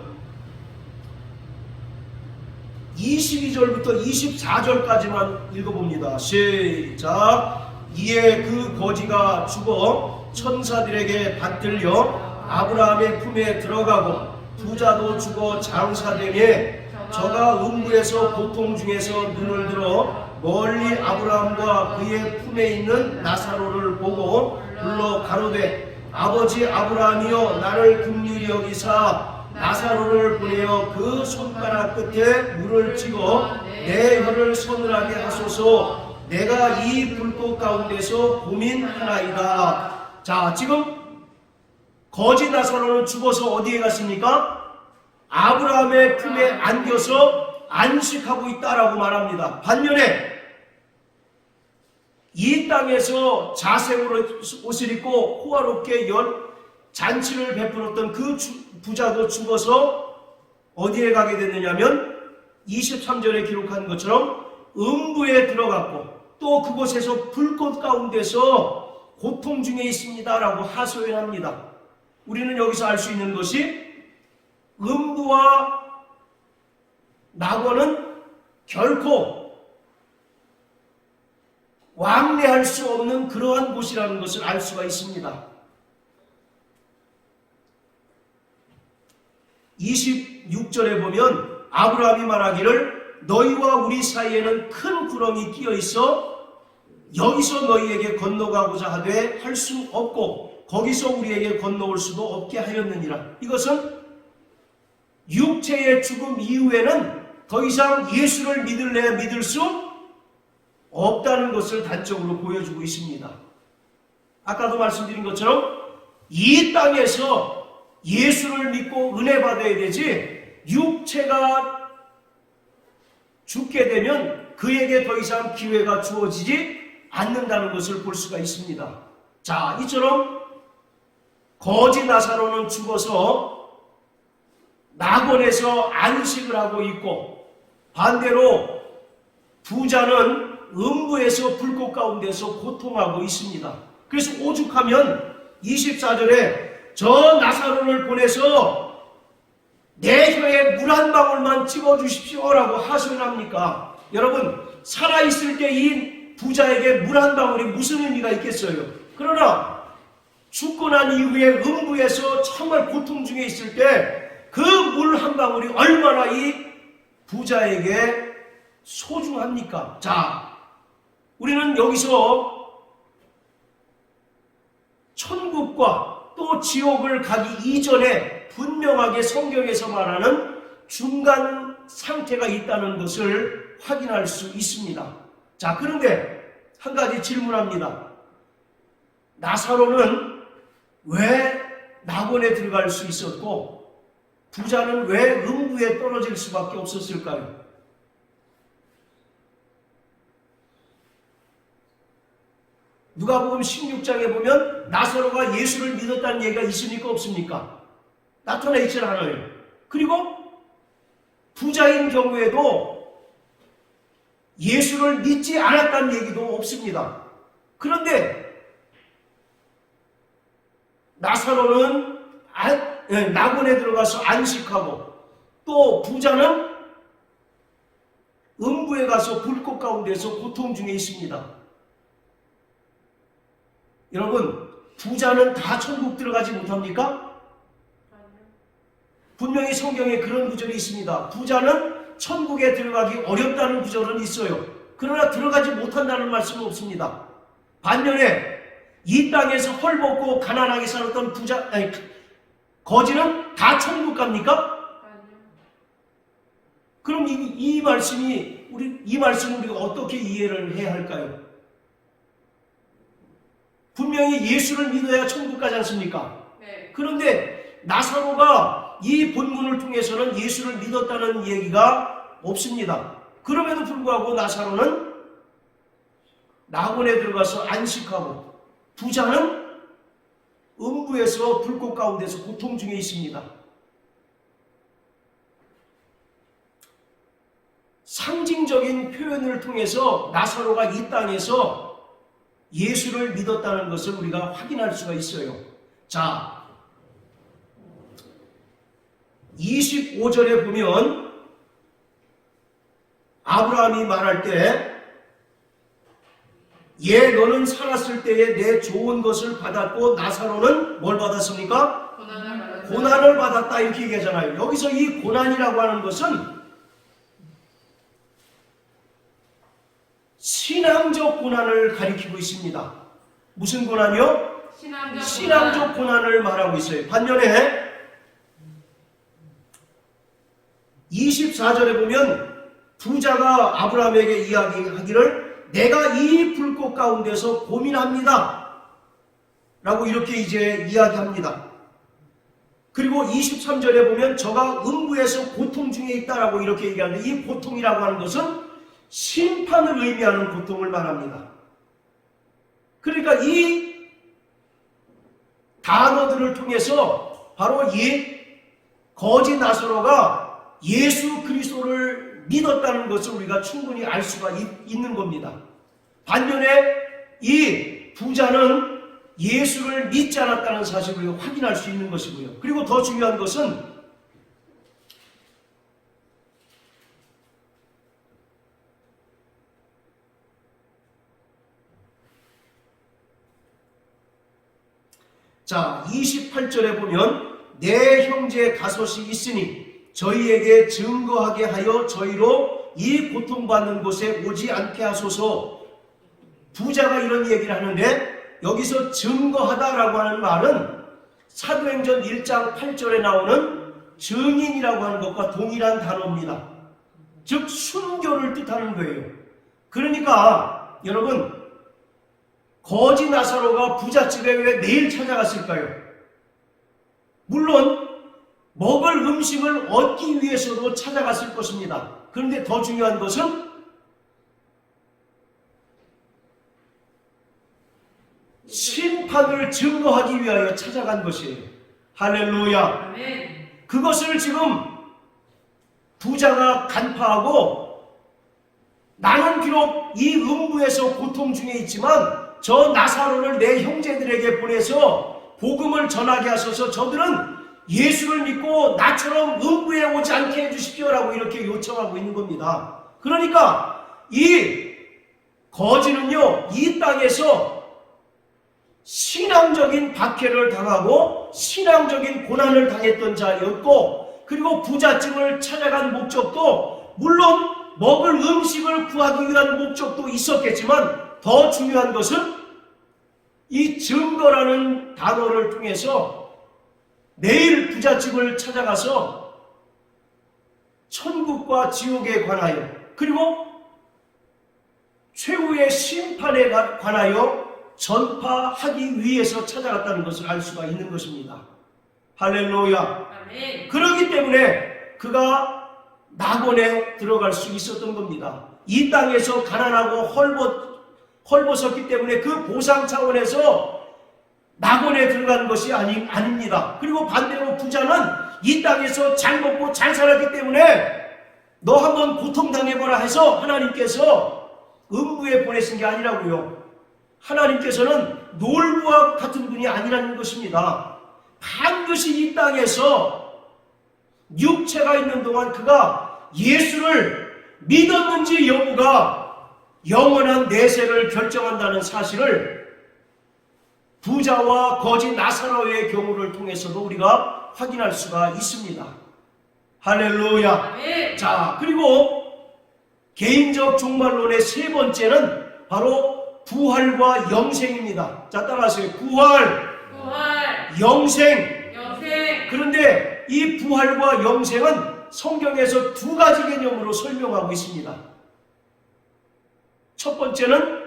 22절부터 24절까지만 읽어봅니다. 시작. 이에 그 거지가 죽어 천사들에게 받들려 아브라함의 품에 들어가고 부자도 죽어 장사되매 저가 음부에서 고통 중에서 눈을 들어 멀리 아브라함과 그의 품에 있는 나사로를 보고 불러 가로되 아버지 아브라함이여 나를 긍휼히 여기사 나사로를 보내어 그 손가락 끝에 물을 찍어 내 혀를 서늘하게 하소서 내가 이 불꽃 가운데서 고민하나이다. 자, 지금 거지 나사로는 죽어서 어디에 갔습니까? 아브라함의 품에 안겨서 안식하고 있다라고 말합니다. 반면에 이 땅에서 자색으로 옷을 입고 호화롭게 잔치를 베풀었던 그 부자도 죽어서 어디에 가게 됐느냐면 23절에 기록한 것처럼 음부에 들어갔고 또 그곳에서 불꽃 가운데서 고통 중에 있습니다라고 하소연합니다. 우리는 여기서 알 수 있는 것이 음부와 낙원은 결코 왕래할 수 없는 그러한 곳이라는 것을 알 수가 있습니다. 26절에 보면 아브라함이 말하기를 너희와 우리 사이에는 큰 구렁이 끼어 있어 여기서 너희에게 건너가고자 하되 할 수 없고 거기서 우리에게 건너올 수도 없게 하였느니라. 이것은 육체의 죽음 이후에는 더 이상 예수를 믿을래야 믿을 수 없다는 것을 단적으로 보여주고 있습니다. 아까도 말씀드린 것처럼 이 땅에서 예수를 믿고 은혜 받아야 되지 육체가 죽게 되면 그에게 더 이상 기회가 주어지지 않는다는 것을 볼 수가 있습니다. 자, 이처럼 거지 나사로는 죽어서 낙원에서 안식을 하고 있고 반대로 부자는 음부에서 불꽃 가운데서 고통하고 있습니다. 그래서 오죽하면 24절에 저 나사로를 보내서 내 혀에 물 한 방울만 찍어주십시오라고 하소연합니까? 여러분, 살아있을 때 이 부자에게 물 한 방울이 무슨 의미가 있겠어요? 그러나 죽고 난 이후에 음부에서 정말 고통 중에 있을 때 그 물 한 방울이 얼마나 이 부자에게 소중합니까? 자, 우리는 여기서 천국과 또 지옥을 가기 이전에 분명하게 성경에서 말하는 중간 상태가 있다는 것을 확인할 수 있습니다. 자, 그런데 한 가지 질문합니다. 나사로는 왜 낙원에 들어갈 수 있었고 부자는 왜 음부에 떨어질 수밖에 없었을까요? 누가복음 16장에 보면 나사로가 예수를 믿었다는 얘기가 있습니까? 없습니까? 나타나 있지 않아요. 그리고 부자인 경우에도 예수를 믿지 않았다는 얘기도 없습니다. 그런데 나사로는 낙원에 들어가서 안식하고 또 부자는 음부에 가서 불꽃 가운데서 고통 중에 있습니다. 여러분, 부자는 다 천국 들어가지 못합니까? 분명히 성경에 그런 구절이 있습니다. 부자는 천국에 들어가기 어렵다는 구절은 있어요. 그러나 들어가지 못한다는 말씀은 없습니다. 반면에 이 땅에서 헐벗고 가난하게 살았던 거지는 다 천국 갑니까? 그럼 이 말씀을 우리가 어떻게 이해를 해야 할까요? 분명히 예수를 믿어야 천국 가지 않습니까? 네. 그런데 나사로가 이 본문을 통해서는 예수를 믿었다는 얘기가 없습니다. 그럼에도 불구하고 나사로는 낙원에 들어가서 안식하고 부자는 음부에서 불꽃 가운데서 고통 중에 있습니다. 상징적인 표현을 통해서 나사로가 이 땅에서 예수를 믿었다는 것을 우리가 확인할 수가 있어요. 자, 25절에 보면 아브라함이 말할 때 너는 살았을 때에 내 좋은 것을 받았고 나사로는 뭘 받았습니까? 고난을 받았다 이렇게 얘기하잖아요. 여기서 이 고난이라고 하는 것은 신앙적 고난을 가리키고 있습니다. 무슨 고난이요? 신앙적 고난을 말하고 있어요. 반면에 24절에 보면 부자가 아브라함에게 이야기하기를 내가 이 불꽃 가운데서 고민합니다 라고 이렇게 이제 이야기합니다. 그리고 23절에 보면 저가 음부에서 고통 중에 있다라고 이렇게 얘기하는데 이 고통이라고 하는 것은 심판을 의미하는 고통을 말합니다. 그러니까 이 단어들을 통해서 바로 이 거지 나사로가 예수 그리스도를 믿었다는 것을 우리가 충분히 알 수가 있는 겁니다. 반면에 이 부자는 예수를 믿지 않았다는 사실을 우리가 확인할 수 있는 것이고요. 그리고 더 중요한 것은 자, 28절에 보면 내 형제 다섯이 있으니 저희에게 증거하게 하여 저희로 이 고통받는 곳에 오지 않게 하소서. 부자가 이런 얘기를 하는데 여기서 증거하다라고 하는 말은 사도행전 1장 8절에 나오는 증인이라고 하는 것과 동일한 단어입니다. 즉 순교를 뜻하는 거예요. 그러니까 여러분, 거지 나사로가 부잣집에 왜 매일 찾아갔을까요? 물론 먹을 음식을 얻기 위해서도 찾아갔을 것입니다. 그런데 더 중요한 것은 심판을 증거하기 위하여 찾아간 것이에요. 할렐루야. 아멘. 그것을 지금 부자가 간파하고 나는 비록 이 음부에서 고통 중에 있지만 저 나사로를 내 형제들에게 보내서 복음을 전하게 하소서. 저들은 예수를 믿고 나처럼 음부에 오지 않게 해주십시오라고 이렇게 요청하고 있는 겁니다. 그러니까 이 거지는요, 이 땅에서 신앙적인 박해를 당하고 신앙적인 고난을 당했던 자였고, 그리고 부잣집을 찾아간 목적도 물론 먹을 음식을 구하기 위한 목적도 있었겠지만 더 중요한 것은 이 증거라는 단어를 통해서 매일 부잣집을 찾아가서 천국과 지옥에 관하여 그리고 최후의 심판에 관하여 전파하기 위해서 찾아갔다는 것을 알 수가 있는 것입니다. 할렐루야. 아멘. 그렇기 때문에 그가 낙원에 들어갈 수 있었던 겁니다. 이 땅에서 가난하고 헐벗었기 때문에 그 보상 차원에서 낙원에 들어간 것이 아닙니다. 그리고 반대로 부자는 이 땅에서 잘 먹고 잘 살았기 때문에 너 한번 고통당해보라 해서 하나님께서 음부에 보내신 게 아니라고요. 하나님께서는 놀부와 같은 분이 아니라는 것입니다. 반드시 이 땅에서 육체가 있는 동안 그가 예수를 믿었는지 여부가 영원한 내세를 결정한다는 사실을 부자와 거지 나사로의 경우를 통해서도 우리가 확인할 수가 있습니다. 할렐루야. 아멘. 자, 그리고 개인적 종말론의 세 번째는 바로 부활과 영생입니다. 자, 따라하세요. 부활, 영생. 그런데 이 부활과 영생은 성경에서 두 가지 개념으로 설명하고 있습니다. 첫 번째는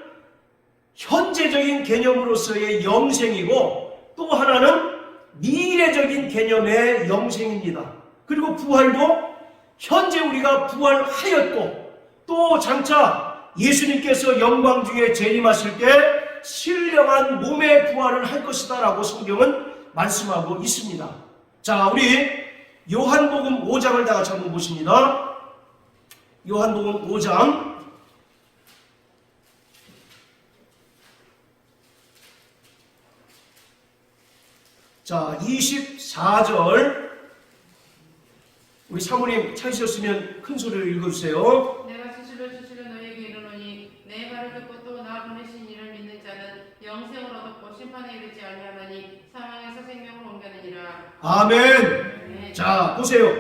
현재적인 개념으로서의 영생이고, 또 하나는 미래적인 개념의 영생입니다. 그리고 부활도 현재 우리가 부활하였고, 또 장차 예수님께서 영광 중에 재림하실 때 신령한 몸의 부활을 할 것이다 라고 성경은 말씀하고 있습니다. 자, 우리 요한복음 5장을 다 같이 한번 보십니다. 요한복음 5장 자, 24절. 우리 사모님 찾으셨으면 큰 소리로 읽어주세요. 내가 수시로 너희에게 이르노니 내 말을 듣고 또 나 보내신 이를 믿는 자는 영생을 얻었고 심판에 이르지 아니하나니 사망에서 생명으로 옮겨느니라. 아멘. 자, 보세요.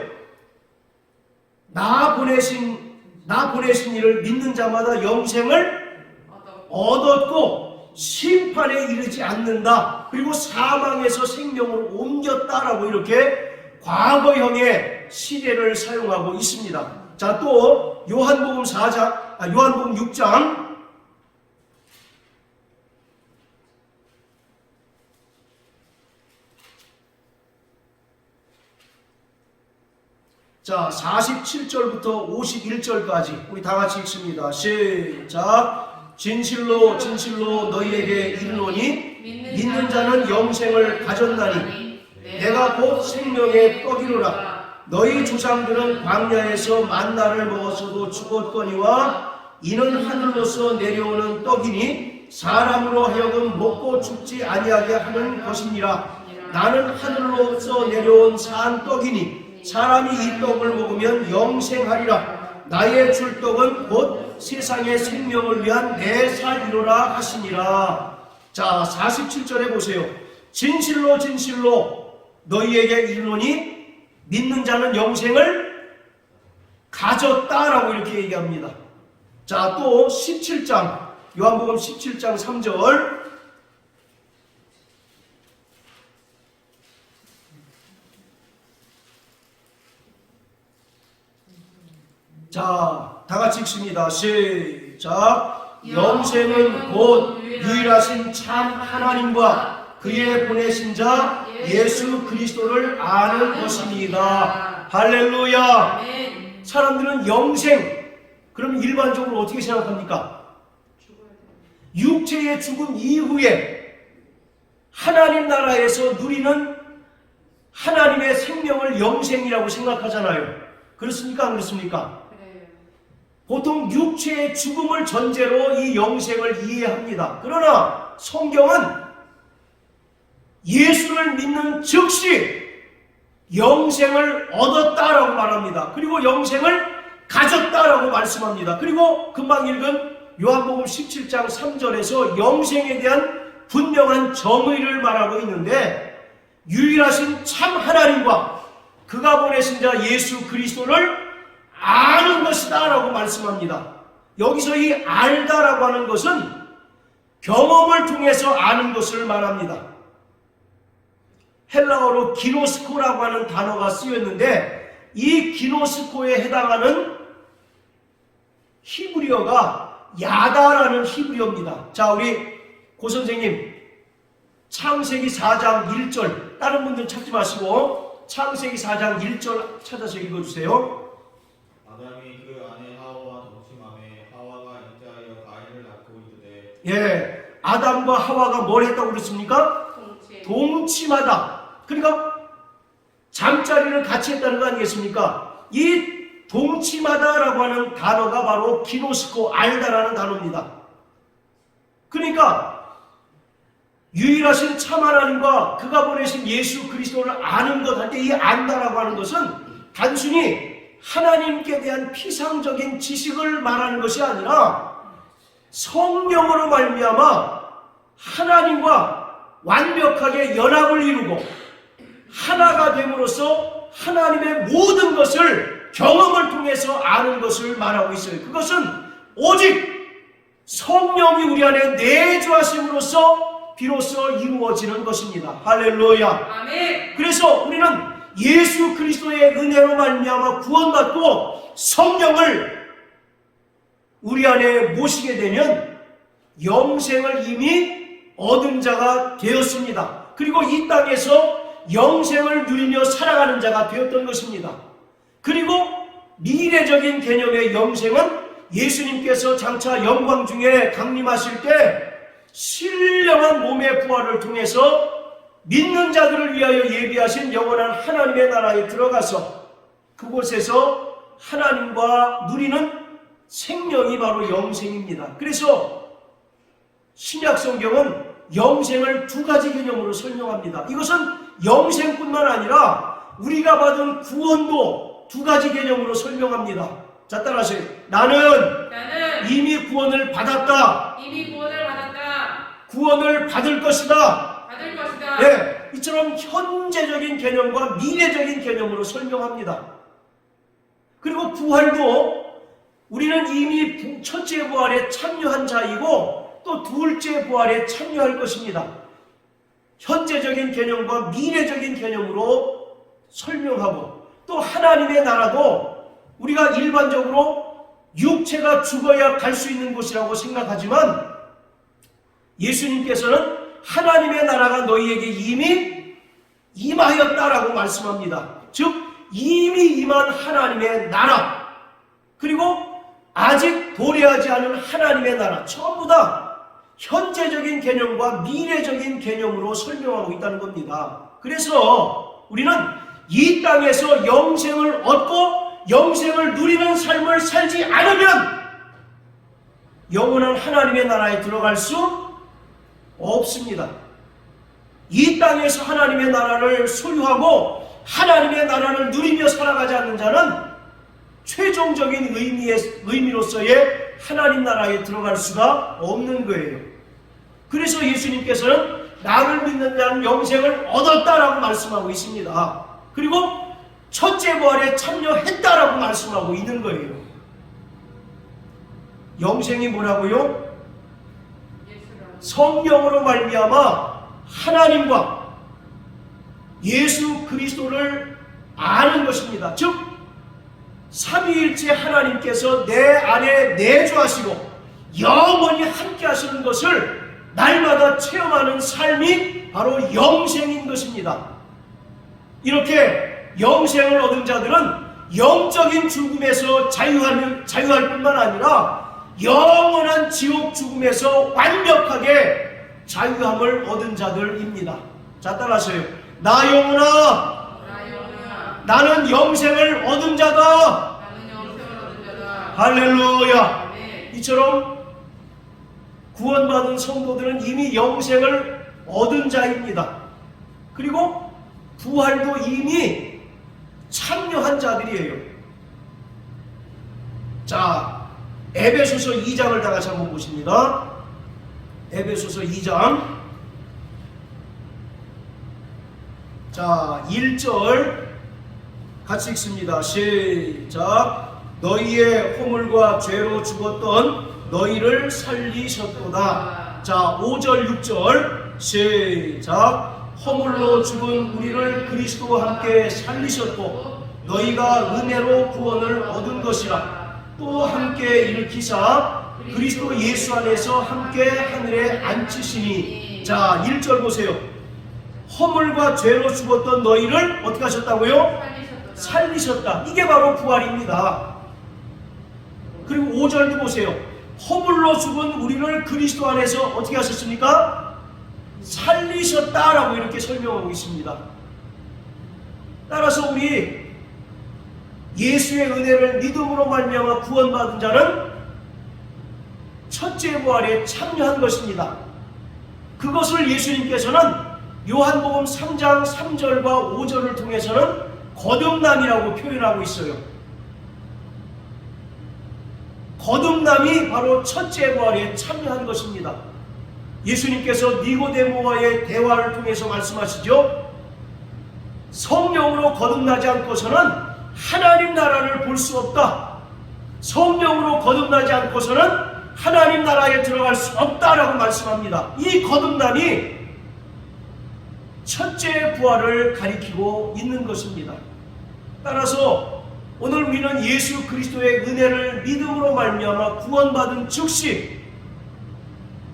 나 보내신 이를 믿는 자마다 영생을 얻었고 심판에 이르지 않는다. 그리고 사망에서 생명으로 옮겼다라고 이렇게 과거형의 시제를 사용하고 있습니다. 자, 또 요한복음 6장 자, 47절부터 51절까지 우리 다 같이 읽습니다. 시작. 진실로 너희에게 이르노니 믿는 자는 영생을 가졌나니 내가 곧 생명의 떡이로라. 너희 조상들은 광야에서 만나를 먹었어도 죽었거니와 이는 하늘로서 내려오는 떡이니 사람으로 하여금 먹고 죽지 아니하게 하는 것이니라. 나는 하늘로서 내려온 산 떡이니 사람이 이 떡을 먹으면 영생하리라. 나의 줄 떡은 곧 세상의 생명을 위한 내 살이로라 하시니라. 자, 47절에 보세요. 진실로 너희에게 이르노니 믿는 자는 영생을 가졌다라고 이렇게 얘기합니다. 자, 또 17장 요한복음 17장 3절. 자, 다 같이 읽습니다. 시작. 영생은 곧 유일하신 참 하나님과 그의 보내신 자 예수 그리스도를 아는 것입니다. 할렐루야. 사람들은 영생, 그럼 일반적으로 어떻게 생각합니까? 육체의 죽음 이후에 하나님 나라에서 누리는 하나님의 생명을 영생이라고 생각하잖아요. 그렇습니까? 안 그렇습니까? 보통 육체의 죽음을 전제로 이 영생을 이해합니다. 그러나 성경은 예수를 믿는 즉시 영생을 얻었다라고 말합니다. 그리고 영생을 가졌다라고 말씀합니다. 그리고 금방 읽은 요한복음 17장 3절에서 영생에 대한 분명한 정의를 말하고 있는데, 유일하신 참 하나님과 그가 보내신 자 예수 그리스도를 아는 것이다 라고 말씀합니다. 여기서 이 알다라고 하는 것은 경험을 통해서 아는 것을 말합니다. 헬라어로 기노스코라고 하는 단어가 쓰였는데, 이 기노스코에 해당하는 히브리어가 야다라는 히브리어입니다. 자, 우리 고선생님 창세기 4장 1절, 다른 분들 찾지 마시고 창세기 4장 1절 찾아서 읽어주세요. 아담이 그 아내 하와와 동침함에 하와가 인자하여 가인을 낳고 이르되. 예, 아담과 하와가 뭘 했다고 그랬습니까? 동침하다. 그러니까 잠자리를 같이 했다는 거 아니겠습니까? 이 동침하다라고 하는 단어가 바로 기노스코, 알다라는 단어입니다. 그러니까 유일하신 참 하나님과 그가 보내신 예수 그리스도를 아는 것 할 때 이 안다라고 하는 것은 단순히 하나님께 대한 피상적인 지식을 말하는 것이 아니라 성령으로 말미암아 하나님과 완벽하게 연합을 이루고 하나가 됨으로써 하나님의 모든 것을 경험을 통해서 아는 것을 말하고 있어요. 그것은 오직 성령이 우리 안에 내주하심으로써 비로소 이루어지는 것입니다. 할렐루야. 아멘. 그래서 우리는 예수 그리스도의 은혜로 말미암아 구원받고 성령을 우리 안에 모시게 되면 영생을 이미 얻은 자가 되었습니다. 그리고 이 땅에서 영생을 누리며 살아가는 자가 되었던 것입니다. 그리고 미래적인 개념의 영생은 예수님께서 장차 영광 중에 강림하실 때 신령한 몸의 부활을 통해서 믿는 자들을 위하여 예비하신 영원한 하나님의 나라에 들어가서 그곳에서 하나님과 누리는 생명이 바로 영생입니다. 그래서 신약 성경은 영생을 두 가지 개념으로 설명합니다. 이것은 영생뿐만 아니라 우리가 받은 구원도 두 가지 개념으로 설명합니다. 자, 따라하세요. 나는 이미 구원을 받았다. 이미 구원을 받았다. 구원을 받을 것이다. 받을 것이다. 네, 이처럼 현재적인 개념과 미래적인 개념으로 설명합니다. 그리고 부활도 우리는 이미 첫째 부활에 참여한 자이고 또 둘째 부활에 참여할 것입니다. 현재적인 개념과 미래적인 개념으로 설명하고 또 하나님의 나라도 우리가 일반적으로 육체가 죽어야 갈 수 있는 곳이라고 생각하지만 예수님께서는 하나님의 나라가 너희에게 이미 임하였다라고 말씀합니다. 즉 이미 임한 하나님의 나라 그리고 아직 도래하지 않은 하나님의 나라 전부 다 현재적인 개념과 미래적인 개념으로 설명하고 있다는 겁니다. 그래서 우리는 이 땅에서 영생을 얻고 영생을 누리는 삶을 살지 않으면 영원한 하나님의 나라에 들어갈 수 없습니다. 이 땅에서 하나님의 나라를 소유하고 하나님의 나라를 누리며 살아가지 않는 자는 최종적인 의미로서의 하나님 나라에 들어갈 수가 없는 거예요. 그래서 예수님께서는 나를 믿는 자는 영생을 얻었다라고 말씀하고 있습니다. 그리고 첫째 부활에 참여했다라고 말씀하고 있는 거예요. 영생이 뭐라고요? 성령으로 말미암아 하나님과 예수 그리스도를 아는 것입니다. 즉 삼위일체 하나님께서 내 안에 내주하시고 영원히 함께 하시는 것을 날마다 체험하는 삶이 바로 영생인 것입니다. 이렇게 영생을 얻은 자들은 영적인 죽음에서 자유할 뿐만 아니라 영원한 지옥 죽음에서 완벽하게 자유함을 얻은 자들입니다. 자, 따라하세요. 나 영혼아, 나는 영생을 얻은 자다. 할렐루야. 이처럼 구원받은 성도들은 이미 영생을 얻은 자입니다. 그리고 부활도 이미 참여한 자들이에요. 자, 에베소서 2장을 다 같이 한번 보십니다. 에베소서 2장. 자, 1절 같이 읽습니다. 시작. 너희의 허물과 죄로 죽었던 너희를 살리셨도다. 자, 5절 6절 시작. 허물로 죽은 우리를 그리스도와 함께 살리셨고 너희가 은혜로 구원을 얻은 것이라. 또 함께 일으키사 그리스도 예수 안에서 함께 하늘에 앉히시니. 자, 1절 보세요. 허물과 죄로 죽었던 너희를 어떻게 하셨다고요? 살리셨다. 이게 바로 부활입니다. 그리고 5절도 보세요. 허물로 죽은 우리를 그리스도 안에서 어떻게 하셨습니까? 살리셨다라고 이렇게 설명하고 있습니다. 따라서 우리 예수의 은혜를 믿음으로 말미암아 구원받은 자는 첫째 부활에 참여한 것입니다. 그것을 예수님께서는 요한복음 3장 3절과 5절을 통해서는 거듭남이라고 표현하고 있어요. 거듭남이 바로 첫째 부활에 참여한 것입니다. 예수님께서 니고데모와의 대화를 통해서 말씀하시죠. 성령으로 거듭나지 않고서는 하나님 나라를 볼 수 없다. 성령으로 거듭나지 않고서는 하나님 나라에 들어갈 수 없다라고 말씀합니다. 이 거듭남이 첫째 부활을 가리키고 있는 것입니다. 따라서 오늘 우리는 예수 그리스도의 은혜를 믿음으로 말미암아 구원받은 즉시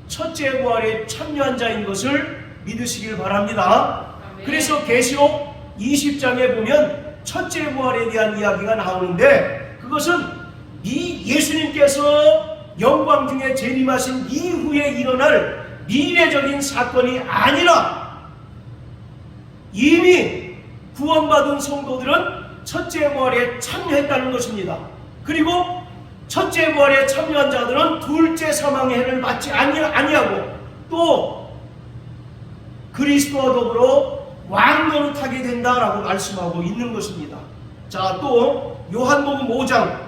첫째 부활에 참여한 자인 것을 믿으시길 바랍니다. 그래서 계시록 20장에 보면 첫째 부활에 대한 이야기가 나오는데, 그것은 이 예수님께서 영광 중에 재림하신 이후에 일어날 미래적인 사건이 아니라 이미 구원받은 성도들은 첫째 부활에 참여했다는 것입니다. 그리고 첫째 부활에 참여한 자들은 둘째 사망의 해를 맞지 아니하고 또 그리스도와 더불어 왕노릇하게 된다라고 말씀하고 있는 것입니다. 자, 또 요한복음 5장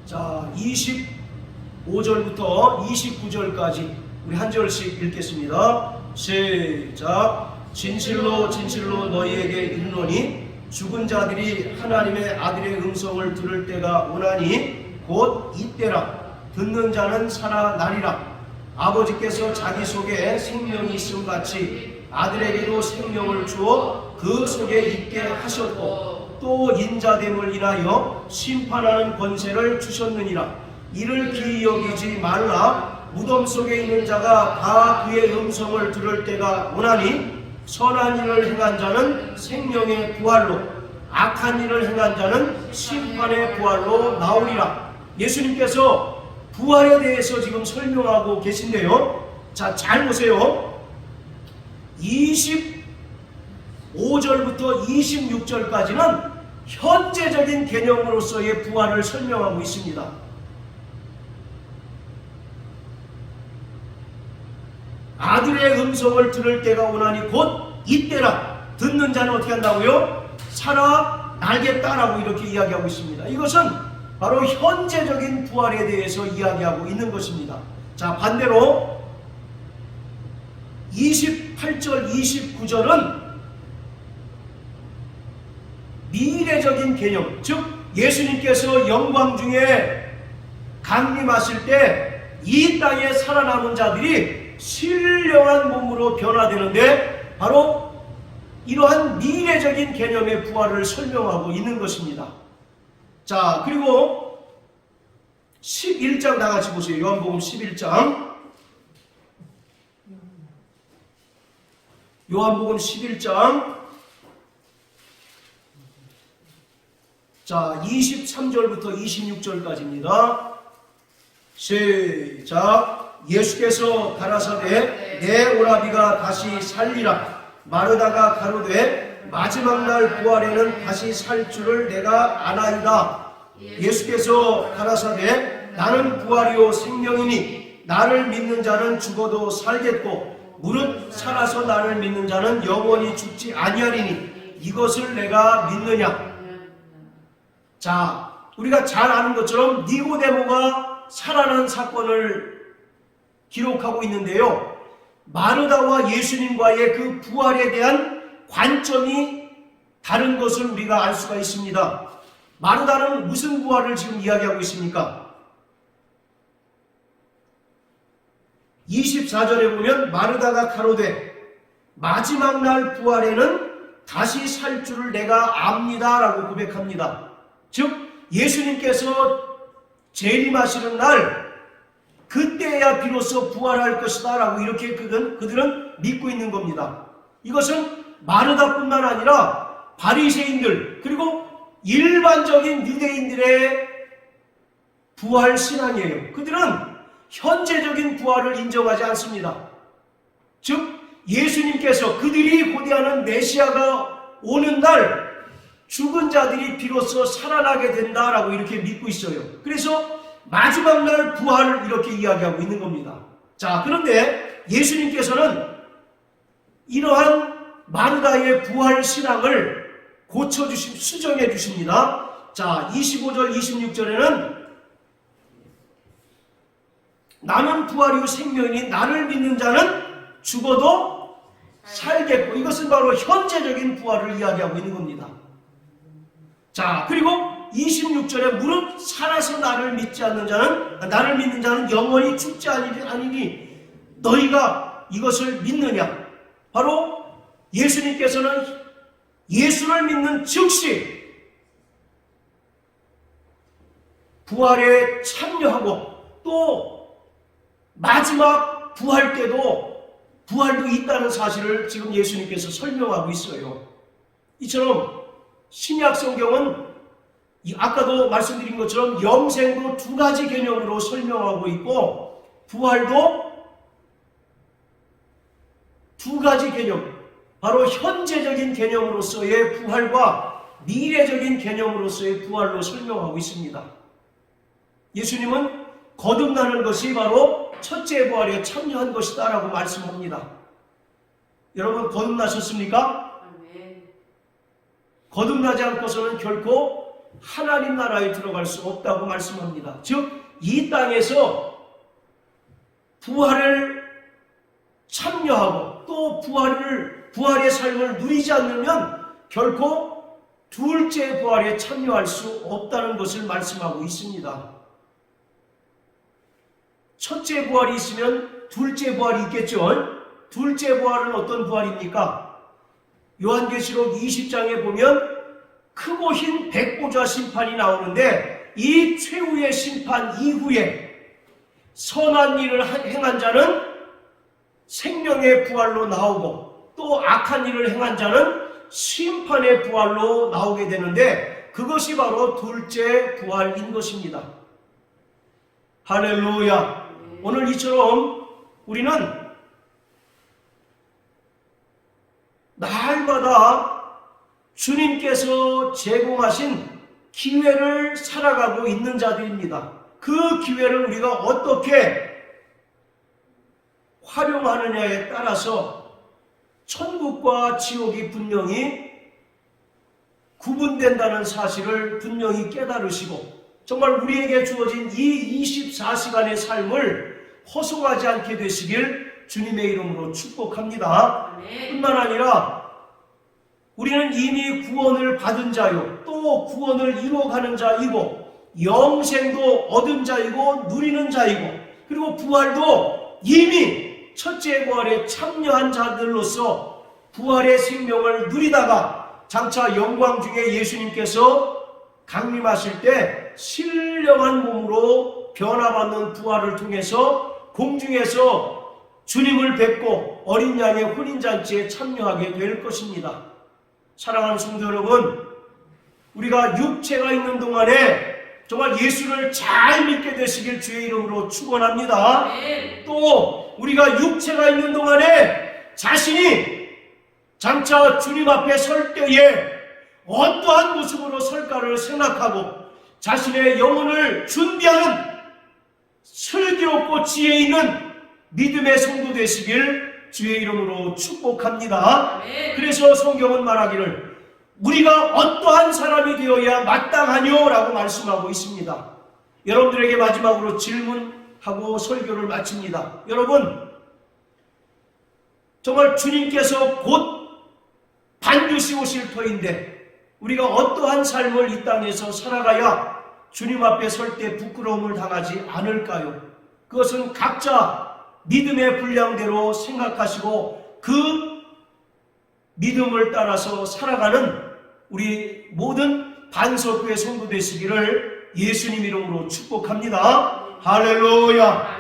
자, 25절부터 29절까지 우리 한 절씩 읽겠습니다. 시작. 진실로 진실로 너희에게 이르노니 죽은 자들이 하나님의 아들의 음성을 들을 때가 오나니 곧 이때라. 듣는 자는 살아나리라. 아버지께서 자기 속에 생명이 있음 같이 아들에게도 생명을 주어 그 속에 있게 하셨고 또 인자됨을 인하여 심판하는 권세를 주셨느니라. 이를 기이 여기지 말라. 무덤 속에 있는 자가 다 그의 음성을 들을 때가 오나니 선한 일을 행한 자는 생명의 부활로 악한 일을 행한 자는 심판의 부활로 나오리라. 예수님께서 부활에 대해서 지금 설명하고 계신데요. 자, 잘 보세요. 25절부터 26절까지는 현재적인 개념으로서의 부활을 설명하고 있습니다. 아들의 음성을 들을 때가 오나니 곧 이때라. 듣는 자는 어떻게 한다고요? 살아나겠다라고 이렇게 이야기하고 있습니다. 이것은 바로 현재적인 부활에 대해서 이야기하고 있는 것입니다. 자, 반대로 28절, 29절은 미래적인 개념, 즉 예수님께서 영광 중에 강림하실 때 이 땅에 살아남은 자들이 신령한 몸으로 변화되는데 바로 이러한 미래적인 개념의 부활을 설명하고 있는 것입니다. 자, 그리고 11장 다 같이 보세요. 요한복음 11장. 요한복음 11장. 자, 23절부터 26절까지입니다. 시작. 예수께서 가라사대 내 오라비가 다시 살리라. 마르다가 가로되 마지막 날 부활에는 다시 살 줄을 내가 아나이다. 예수께서 가라사대 나는 부활이요 생명이니 나를 믿는 자는 죽어도 살겠고 무릇 살아서 나를 믿는 자는 영원히 죽지 아니하리니 이것을 내가 믿느냐. 자, 우리가 잘 아는 것처럼 니고데모가 살아난 사건을 기록하고 있는데요. 마르다와 예수님과의 그 부활에 대한 관점이 다른 것을 우리가 알 수가 있습니다. 마르다는 무슨 부활을 지금 이야기하고 있습니까? 24절에 보면 마르다가 가로되 마지막 날 부활에는 다시 살 줄을 내가 압니다 라고 고백합니다. 즉 예수님께서 재림하시는 날 그때야 비로소 부활할 것이다 라고 이렇게 그들은 믿고 있는 겁니다. 이것은 마르다뿐만 아니라 바리새인들 그리고 일반적인 유대인들의 부활 신앙이에요. 그들은 현재적인 부활을 인정하지 않습니다. 즉 예수님께서 그들이 고대하는 메시아가 오는 날 죽은 자들이 비로소 살아나게 된다라고 이렇게 믿고 있어요. 그래서 마지막 날 부활을 이렇게 이야기하고 있는 겁니다. 자, 그런데 예수님께서는 이러한 마르다의 부활 신앙을 수정해 주십니다. 자, 25절 26절에는 나는 부활이요 생명이니 나를 믿는 자는 죽어도 살겠고, 이것은 바로 현재적인 부활을 이야기하고 있는 겁니다. 자, 그리고 26절에 무릇 살아서 나를 믿는 자는 영원히 죽지 아니니 너희가 이것을 믿느냐? 바로 예수님께서는 예수를 믿는 즉시 부활에 참여하고 또 마지막 부활 때도 부활도 있다는 사실을 지금 예수님께서 설명하고 있어요. 이처럼 신약 성경은 아까도 말씀드린 것처럼 영생도 두 가지 개념으로 설명하고 있고 부활도 두 가지 개념, 바로 현재적인 개념으로서의 부활과 미래적인 개념으로서의 부활로 설명하고 있습니다. 예수님은 거듭나는 것이 바로 첫째 부활에 참여한 것이다 라고 말씀합니다. 여러분 거듭나셨습니까? 아멘. 거듭나지 않고서는 결코 하나님 나라에 들어갈 수 없다고 말씀합니다. 즉 이 땅에서 부활을 참여하고 또 부활의 삶을 누리지 않으면 결코 둘째 부활에 참여할 수 없다는 것을 말씀하고 있습니다. 첫째 부활이 있으면 둘째 부활이 있겠죠. 둘째 부활은 어떤 부활입니까? 요한계시록 20장에 보면 크고 흰 백보좌 심판이 나오는데 이 최후의 심판 이후에 선한 일을 행한 자는 생명의 부활로 나오고 또 악한 일을 행한 자는 심판의 부활로 나오게 되는데 그것이 바로 둘째 부활인 것입니다. 할렐루야. 오늘 이처럼 우리는 날마다 주님께서 제공하신 기회를 살아가고 있는 자들입니다. 그 기회를 우리가 어떻게 활용하느냐에 따라서 천국과 지옥이 분명히 구분된다는 사실을 분명히 깨달으시고 정말 우리에게 주어진 이 24시간의 삶을 허송하지 않게 되시길 주님의 이름으로 축복합니다. 뿐만 아니라 우리는 이미 구원을 받은 자요 또 구원을 이루어가는 자이고 영생도 얻은 자이고 누리는 자이고 그리고 부활도 이미 첫째 부활에 참여한 자들로서 부활의 생명을 누리다가 장차 영광 중에 예수님께서 강림하실 때 신령한 몸으로 변화받는 부활을 통해서 공중에서 주님을 뵙고 어린 양의 혼인잔치에 참여하게 될 것입니다. 사랑하는 성도 여러분, 우리가 육체가 있는 동안에 정말 예수를 잘 믿게 되시길 주의 이름으로 축원합니다. 또 우리가 육체가 있는 동안에 자신이 장차 주님 앞에 설 때에 어떠한 모습으로 설까를 생각하고 자신의 영혼을 준비하는 슬기롭고 지혜 있는 믿음의 성도 되시길 주의 이름으로 축복합니다. 그래서 성경은 말하기를 우리가 어떠한 사람이 되어야 마땅하뇨 라고 말씀하고 있습니다. 여러분들에게 마지막으로 질문하고 설교를 마칩니다. 여러분, 정말 주님께서 곧 반드시 오실 터인데 우리가 어떠한 삶을 이 땅에서 살아가야 주님 앞에 설 때 부끄러움을 당하지 않을까요? 그것은 각자 믿음의 분량대로 생각하시고 그 믿음을 따라서 살아가는 우리 모든 반석교회 성도 되시기를 예수님 이름으로 축복합니다. 할렐루야.